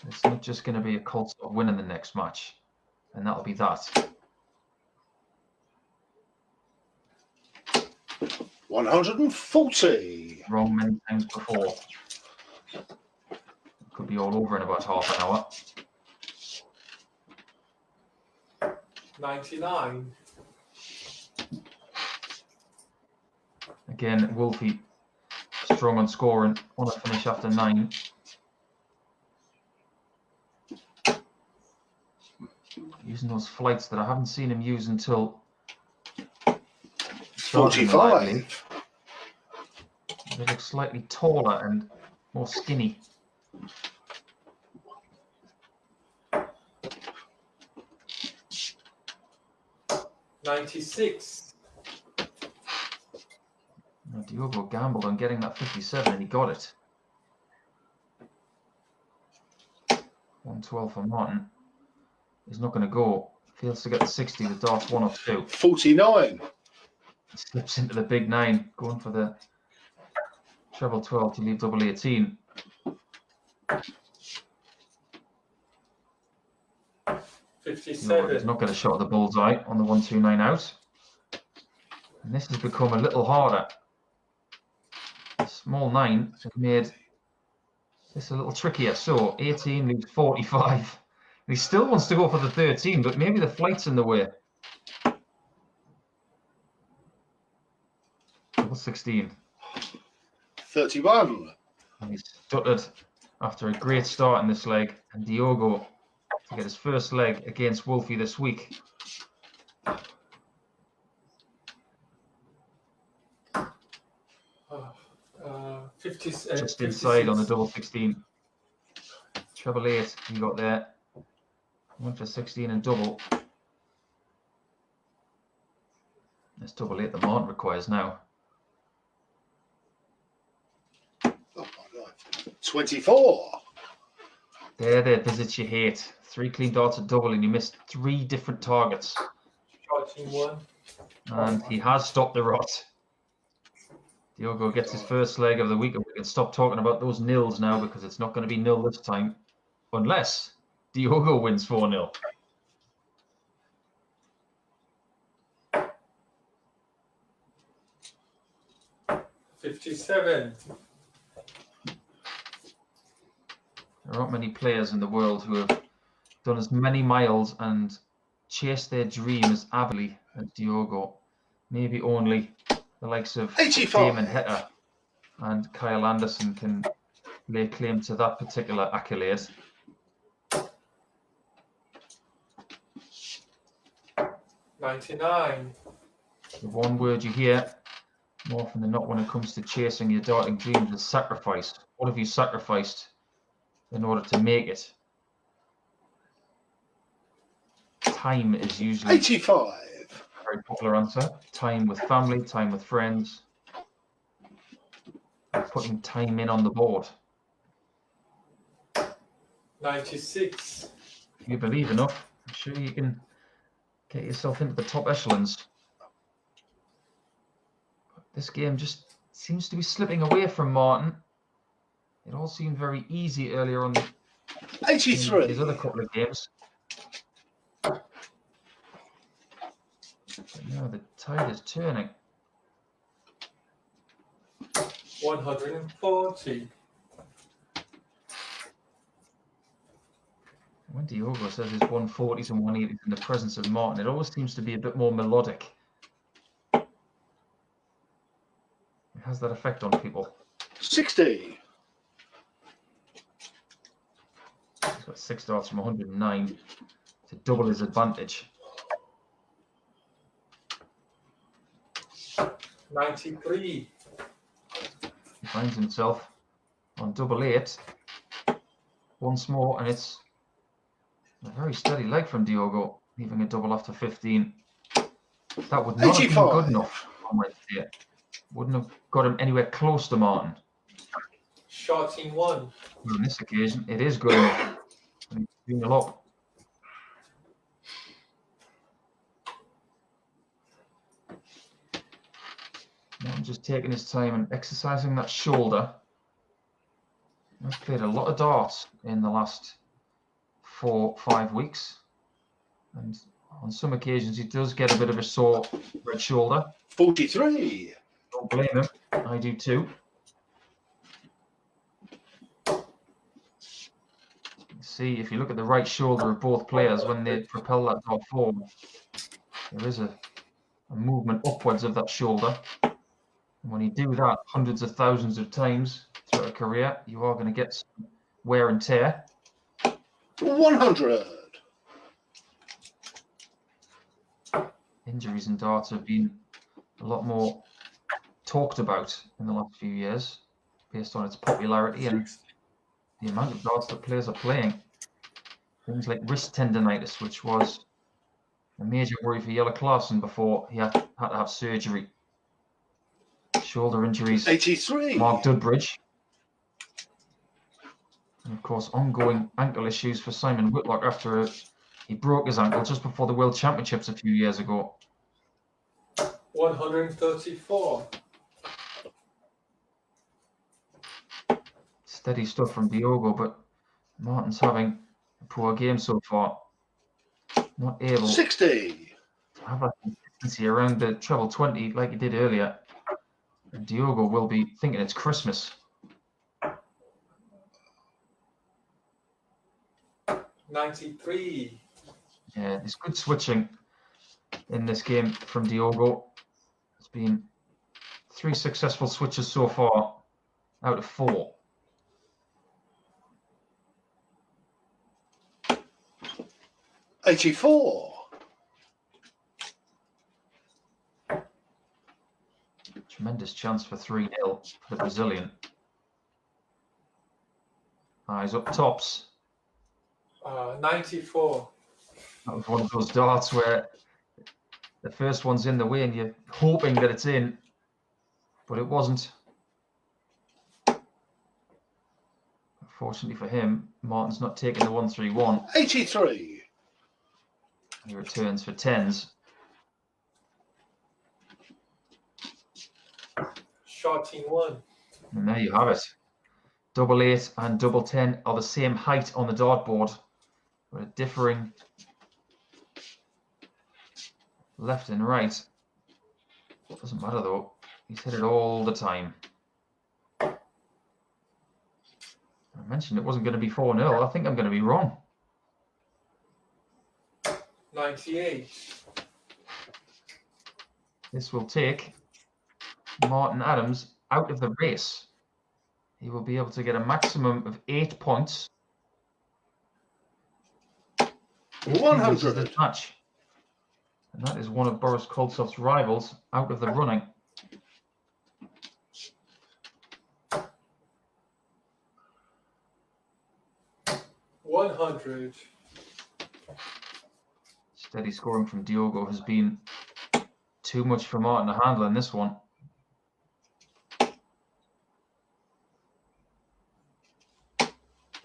S1: It's not just going to be a Koltsov winning the next match. And that'll be that.
S7: 140.
S1: Wrong many times before. Could be all over in about half an hour.
S4: 99.
S1: Again, Wolfie strong on scoring on a finish after 9. Using those flights that I haven't seen him use until
S7: 45.
S1: They look slightly taller and more skinny.
S4: 96.
S1: Now, Diogo gambled on getting that 57 and he got it. 112 for Martin. He's not going to go. Fails to get the 60 with darts 1 or 2.
S7: 49.
S1: He slips into the big 9, going for the treble 12 to leave double 18.
S4: 57.
S1: He's not going to shot the bullseye on the 129 out. And this has become a little harder. The small 9 has made this a little trickier. So 18 leaves 45. He still wants to go for the 13, but maybe the flight's in the way. Double 16.
S7: 31.
S1: And he's stuttered after a great start in this leg. And Diogo to get his first leg against Wolfie this week. Just inside on the double 16. Treble 8 he got there. Went for 16 and double. That's double 8 the Martin requires now.
S7: Oh my God. 24.
S1: There the visits you hate. 3 clean darts at double and you missed 3 different targets.
S4: Charging 1.
S1: And he has stopped the rot. Diogo gets his first leg of the week, and we can stop talking about those nils now because it's not going to be nil this time. Unless Diogo wins 4-0.
S4: $57.
S1: There aren't many players in the world who have done as many miles and chased their dream as avidly as Diogo. Maybe only the likes of
S7: 85.
S1: Damon Heta and Kyle Anderson can lay claim to that particular accolade.
S4: 99.
S1: The one word you hear more often than not when it comes to chasing your darting dreams is sacrifice. What have you sacrificed in order to make it? Time is usually
S7: 85.
S1: a very popular answer. Time with family, time with friends. Putting time in on the board.
S4: 96.
S1: If you believe enough, I'm sure you can get yourself into the top echelons. This game just seems to be slipping away from Martin. It all seemed very easy earlier on in
S7: 83.
S1: his other couple of games. But now the tide is turning.
S4: 140.
S1: When Diogo says his 140s and 180s in the presence of Martin, it always seems to be a bit more melodic. It has that effect on people.
S7: 60.
S1: He's got 6 darts from 109 to double his advantage.
S4: 93.
S1: He finds himself on double 8 once more, and it's a very steady leg from Diogo, leaving a double after 15. That would not have been
S7: 85.
S1: good enough on Wednesday. wouldn't have got him anywhere close to Martin.
S4: Shorting 1.
S1: On this occasion, it is good enough. And he's 3-0 up. Martin just taking his time and exercising that shoulder. I've played a lot of darts in the last 4-5 weeks. And on some occasions, he does get a bit of a sore red shoulder.
S7: 43.
S1: Don't blame him. I do too. See, if you look at the right shoulder of both players when they propel that dart forward, there is a movement upwards of that shoulder. And when you do that hundreds of thousands of times throughout a career, you are going to get some wear and tear.
S7: 100.
S1: Injuries in darts have been a lot more talked about in the last few years based on its popularity and the amount of darts that players are playing. Things like wrist tendonitis, which was a major worry for Yella Clarkson before he had to have surgery. Shoulder injuries,
S7: 83.
S1: Mark Dudbridge. And of course, ongoing ankle issues for Simon Whitlock after he broke his ankle just before the World Championships a few years ago.
S4: 134.
S1: Steady stuff from Diogo, but Martin's having a poor game so far. Not able
S7: 60.
S1: to have that consistency around the treble 20 like he did earlier. And Diogo will be thinking it's Christmas.
S4: 93.
S1: Yeah, it's good switching in this game from Diogo. It's been 3 successful switches so far out of 4.
S7: $84.
S1: Tremendous chance for 3-0 for the Brazilian. Eyes up tops.
S4: 94.
S1: That was one of those darts where the first one's in the way and you're hoping that it's in, but it wasn't. Unfortunately for him, Martin's not taking the 1-3-1.
S7: 83.
S1: He returns for 10s.
S4: Shorting 1.
S1: And there you have it. Double 8 and double 10 are the same height on the dartboard, but a differing left and right. Doesn't matter though. He's hit it all the time. I mentioned it wasn't going to be 4-0. I think I'm going to be wrong.
S4: 98.
S1: This will take Martin Adams out of the race. He will be able to get a maximum of 8 points. if he loses
S7: 100.
S1: this match. And that is one of Boris Koltsov's rivals out of the running.
S4: $100.
S1: Steady scoring from Diogo has been too much for Martin to handle in this one.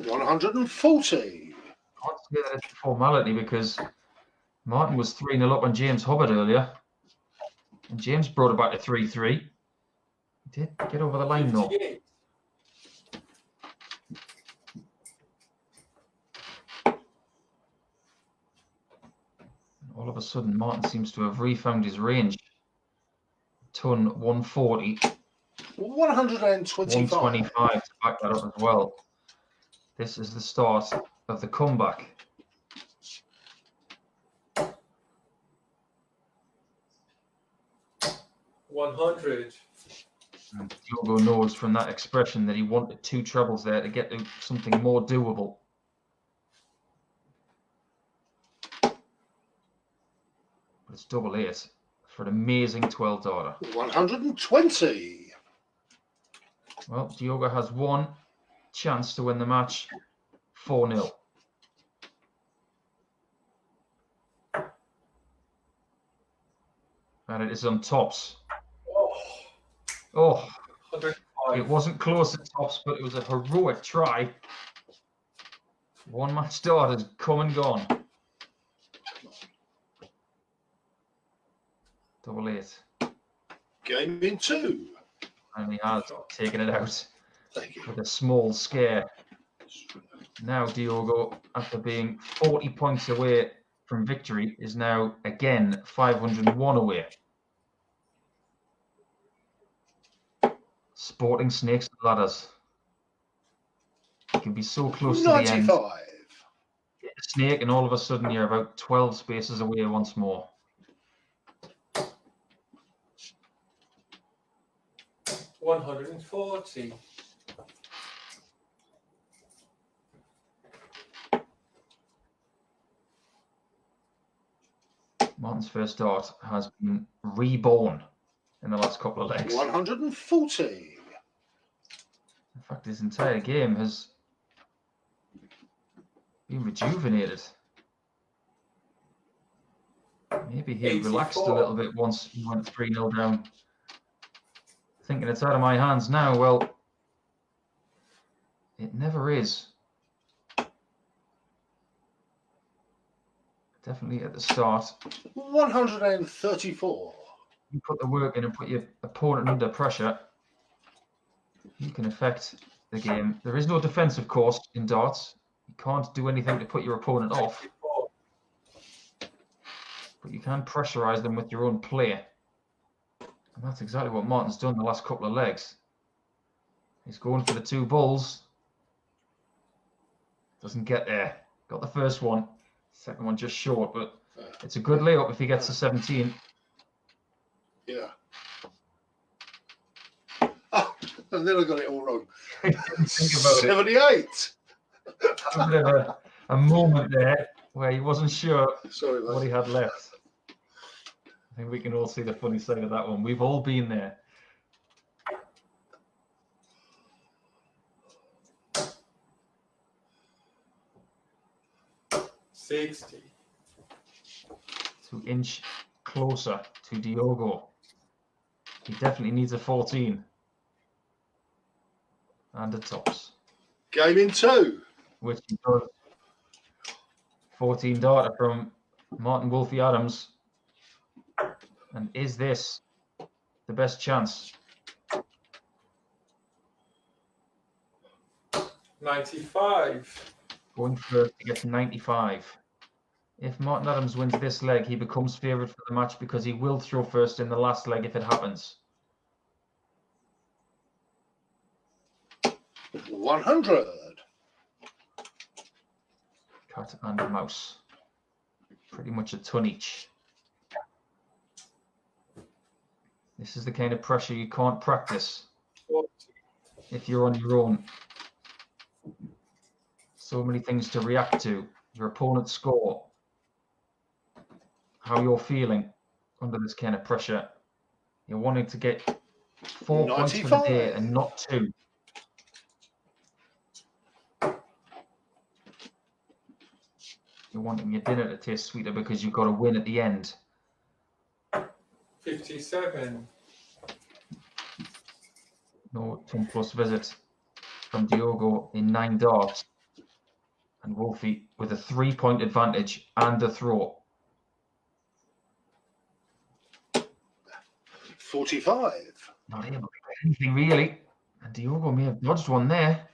S7: $140.
S1: I can't say that it's a formality because Martin was 3-0 up on James Hubbard earlier. And James brought it back to 3-3. He did get over the line though.
S4: 58.
S1: All of a sudden, Martin seems to have refound his range. Ton 140,
S7: 125.
S1: 125 to back that up as well. This is the start of the comeback.
S4: $100.
S1: And Diogo knows from that expression that he wanted 2 trebles there to get to something more doable. But it's double 8 for an amazing 12 darter.
S7: 120.
S1: Well, Diogo has one chance to win the match, 4-0. And it is on tops.
S4: Oh,
S1: Oh,
S4: 105.
S1: it wasn't close at tops, but it was a heroic try. One match dart has come and gone. Double 8.
S7: Game in 2.
S1: And he has taken it out
S7: Thank you.
S1: with a small scare. Now Diogo, after being 40 points away from victory, is now again 501 away. Sporting snakes and ladders. You can be so close to the end.
S7: 95.
S1: Get a snake, and all of a sudden you're about 12 spaces away once more.
S4: $140.
S1: Martin's first dart has been reborn in the last couple of legs.
S7: 140.
S1: In fact, his entire game has been rejuvenated. Maybe he relaxed a
S4: 84.
S1: little bit once he went 3-0 down. Thinking it's out of my hands now. Well, it never is. Definitely at the start.
S7: 134.
S1: You put the work in and put your opponent under pressure, you can affect the game. There is no defense, of course, in darts. You can't do anything to put your opponent off,
S4: 94.
S1: but you can pressurize them with your own play. And that's exactly what Martin's done the last couple of legs. He's going for the 2 bulls. Doesn't get there. Got the first one. Second one just short, but it's a good layup if he gets to 17.
S7: Yeah. Oh, and then I got it all wrong.
S1: Think about it.
S7: 78.
S1: A bit of a moment there where he wasn't sure
S7: Sorry,
S1: what he
S7: mate.
S1: had left. I think we can all see the funny side of that one. We've all been there.
S4: $60.
S1: To inch closer to Diogo. He definitely needs a 14. And a tops,
S7: Game in 2.
S1: which he does. 14 darter from Martin Wolfie Adams. And is this the best chance?
S4: 95.
S1: Going for to get to 95. If Martin Adams wins this leg, he becomes favourite for the match because he will throw first in the last leg if it happens.
S7: 100.
S1: Cat and mouse. Pretty much a ton each. This is the kind of pressure you can't practice
S4: 40.
S1: if you're on your own. So many things to react to. Your opponent's score. How you're feeling under this kind of pressure. You're wanting to get 4 points for the day
S7: 95.
S1: and not 2. You're wanting your dinner to taste sweeter because you've got to win at the end.
S4: 57.
S1: No 10 plus visit from Diogo in 9 darts. And Wolfie with a 3-point advantage and a throw.
S7: 45.
S1: Not able to get anything really. And Diogo may have dodged one there.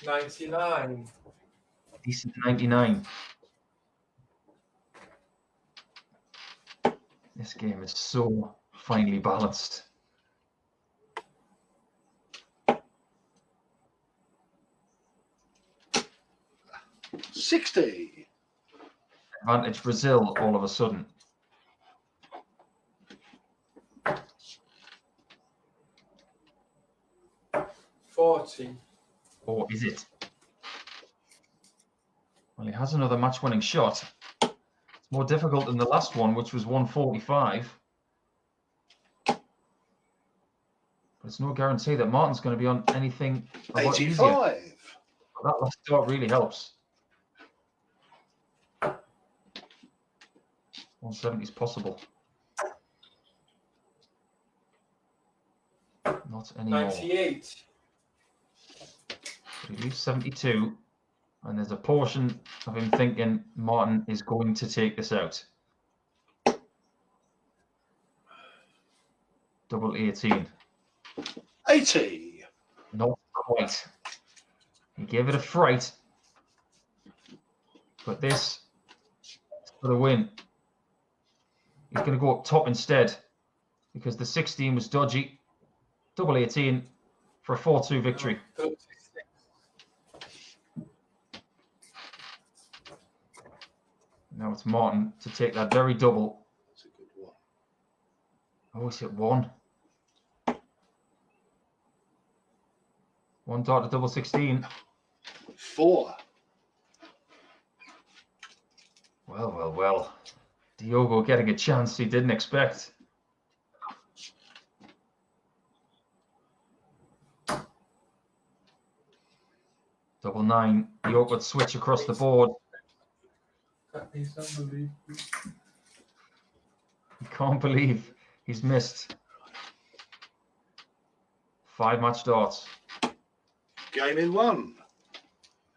S4: 99.
S1: Decent 99. This game is so finely balanced.
S7: $60.
S1: Advantage Brazil all of a sudden.
S4: $40.
S1: Or is it? Well, he has another match-winning shot. It's more difficult than the last one, which was 145. But it's no guarantee that Martin's going to be on anything a lot easier.
S7: 85.
S1: That last dart really helps. 170 is possible. Not anymore.
S4: 98.
S1: He leaves 72, and there's a portion of him thinking Martin is going to take this out. Double 18.
S7: 80.
S1: Not quite. He gave it a fright, but this is for the win. He's going to go up top instead because the 16 was dodgy. Double 18 for a 4-2 victory.
S4: 36.
S1: Now it's Martin to take that very double.
S7: That's a good one.
S1: Oh, he's hit 1. 1 dart to double 16.
S7: 4.
S1: Well, well, well. Diogo getting a chance he didn't expect. Double 9. The awkward switch across the board.
S4: That is unbelievable.
S1: He can't believe he's missed. 5 match darts.
S7: Game in 1.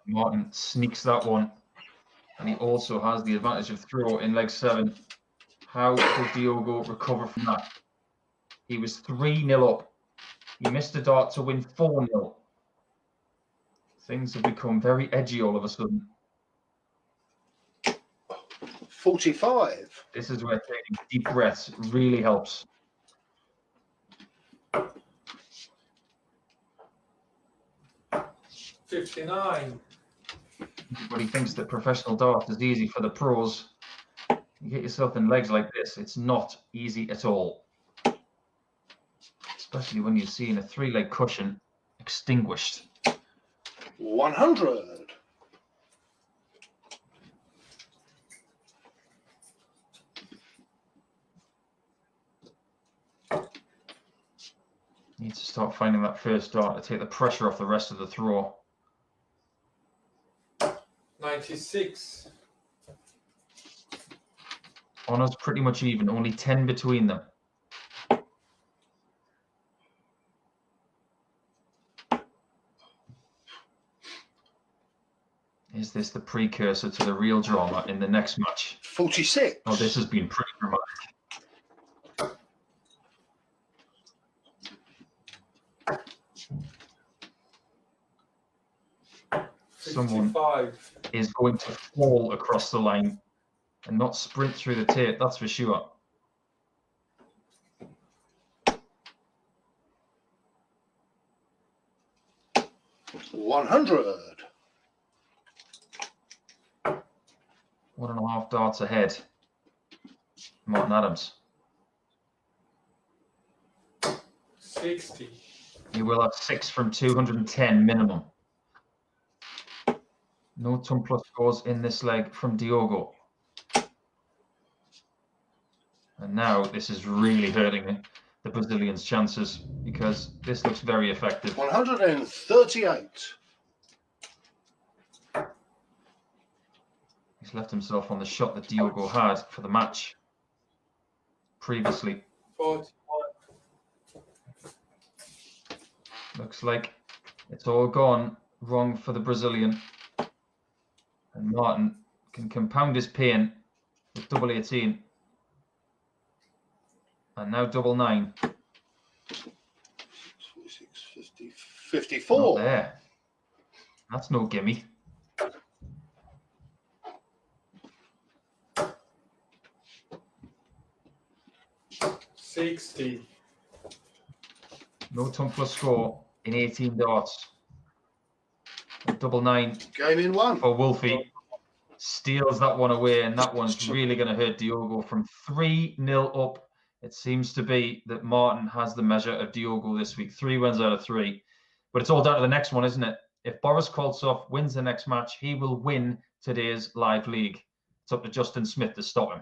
S1: Martin sneaks that one. And he also has the advantage of throw in leg 7. How did Diogo recover from that? He was 3-0 up. He missed a dart to win 4-0. Things have become very edgy all of a sudden.
S7: 45.
S1: This is where taking deep breaths really helps.
S4: $59.
S1: Everybody thinks that professional darts is easy for the pros. You get yourself in legs like this, it's not easy at all. Especially when you're seeing a 3-leg cushion extinguished.
S7: 100.
S1: Need to start finding that first dart to take the pressure off the rest of the throw.
S4: 96.
S1: Honours pretty much even, only 10 between them. Is this the precursor to the real drama in the next match?
S7: 46.
S1: Oh, this has been pretty dramatic. Someone
S4: 55.
S1: is going to fall across the line and not sprint through the tape, that's for sure.
S7: $100.
S1: 1.5 darts ahead. Martin Adams.
S4: 60.
S1: He will have 6 from 210 minimum. No ton plus scores in this leg from Diogo. And now this is really hurting the Brazilians' chances because this looks very effective.
S7: 138.
S1: He's left himself on the shot that Diogo had for the match previously.
S4: 41.
S1: Looks like it's all gone wrong for the Brazilian. And Martin can compound his pain with double 18. And now double 9.
S7: 46, 50, 54.
S1: Not there. That's no gimme.
S4: $60.
S1: No ton plus score in 18 darts. And double 9
S7: Game in 1.
S1: for Wolfie. Steals that one away, and that one's really going to hurt Diogo. From 3-0 up, it seems to be that Martin has the measure of Diogo this week. 3 wins out of 3. But it's all down to the next one, isn't it? If Boris Koltsov wins the next match, he will win today's live league. It's up to Justin Smith to stop him.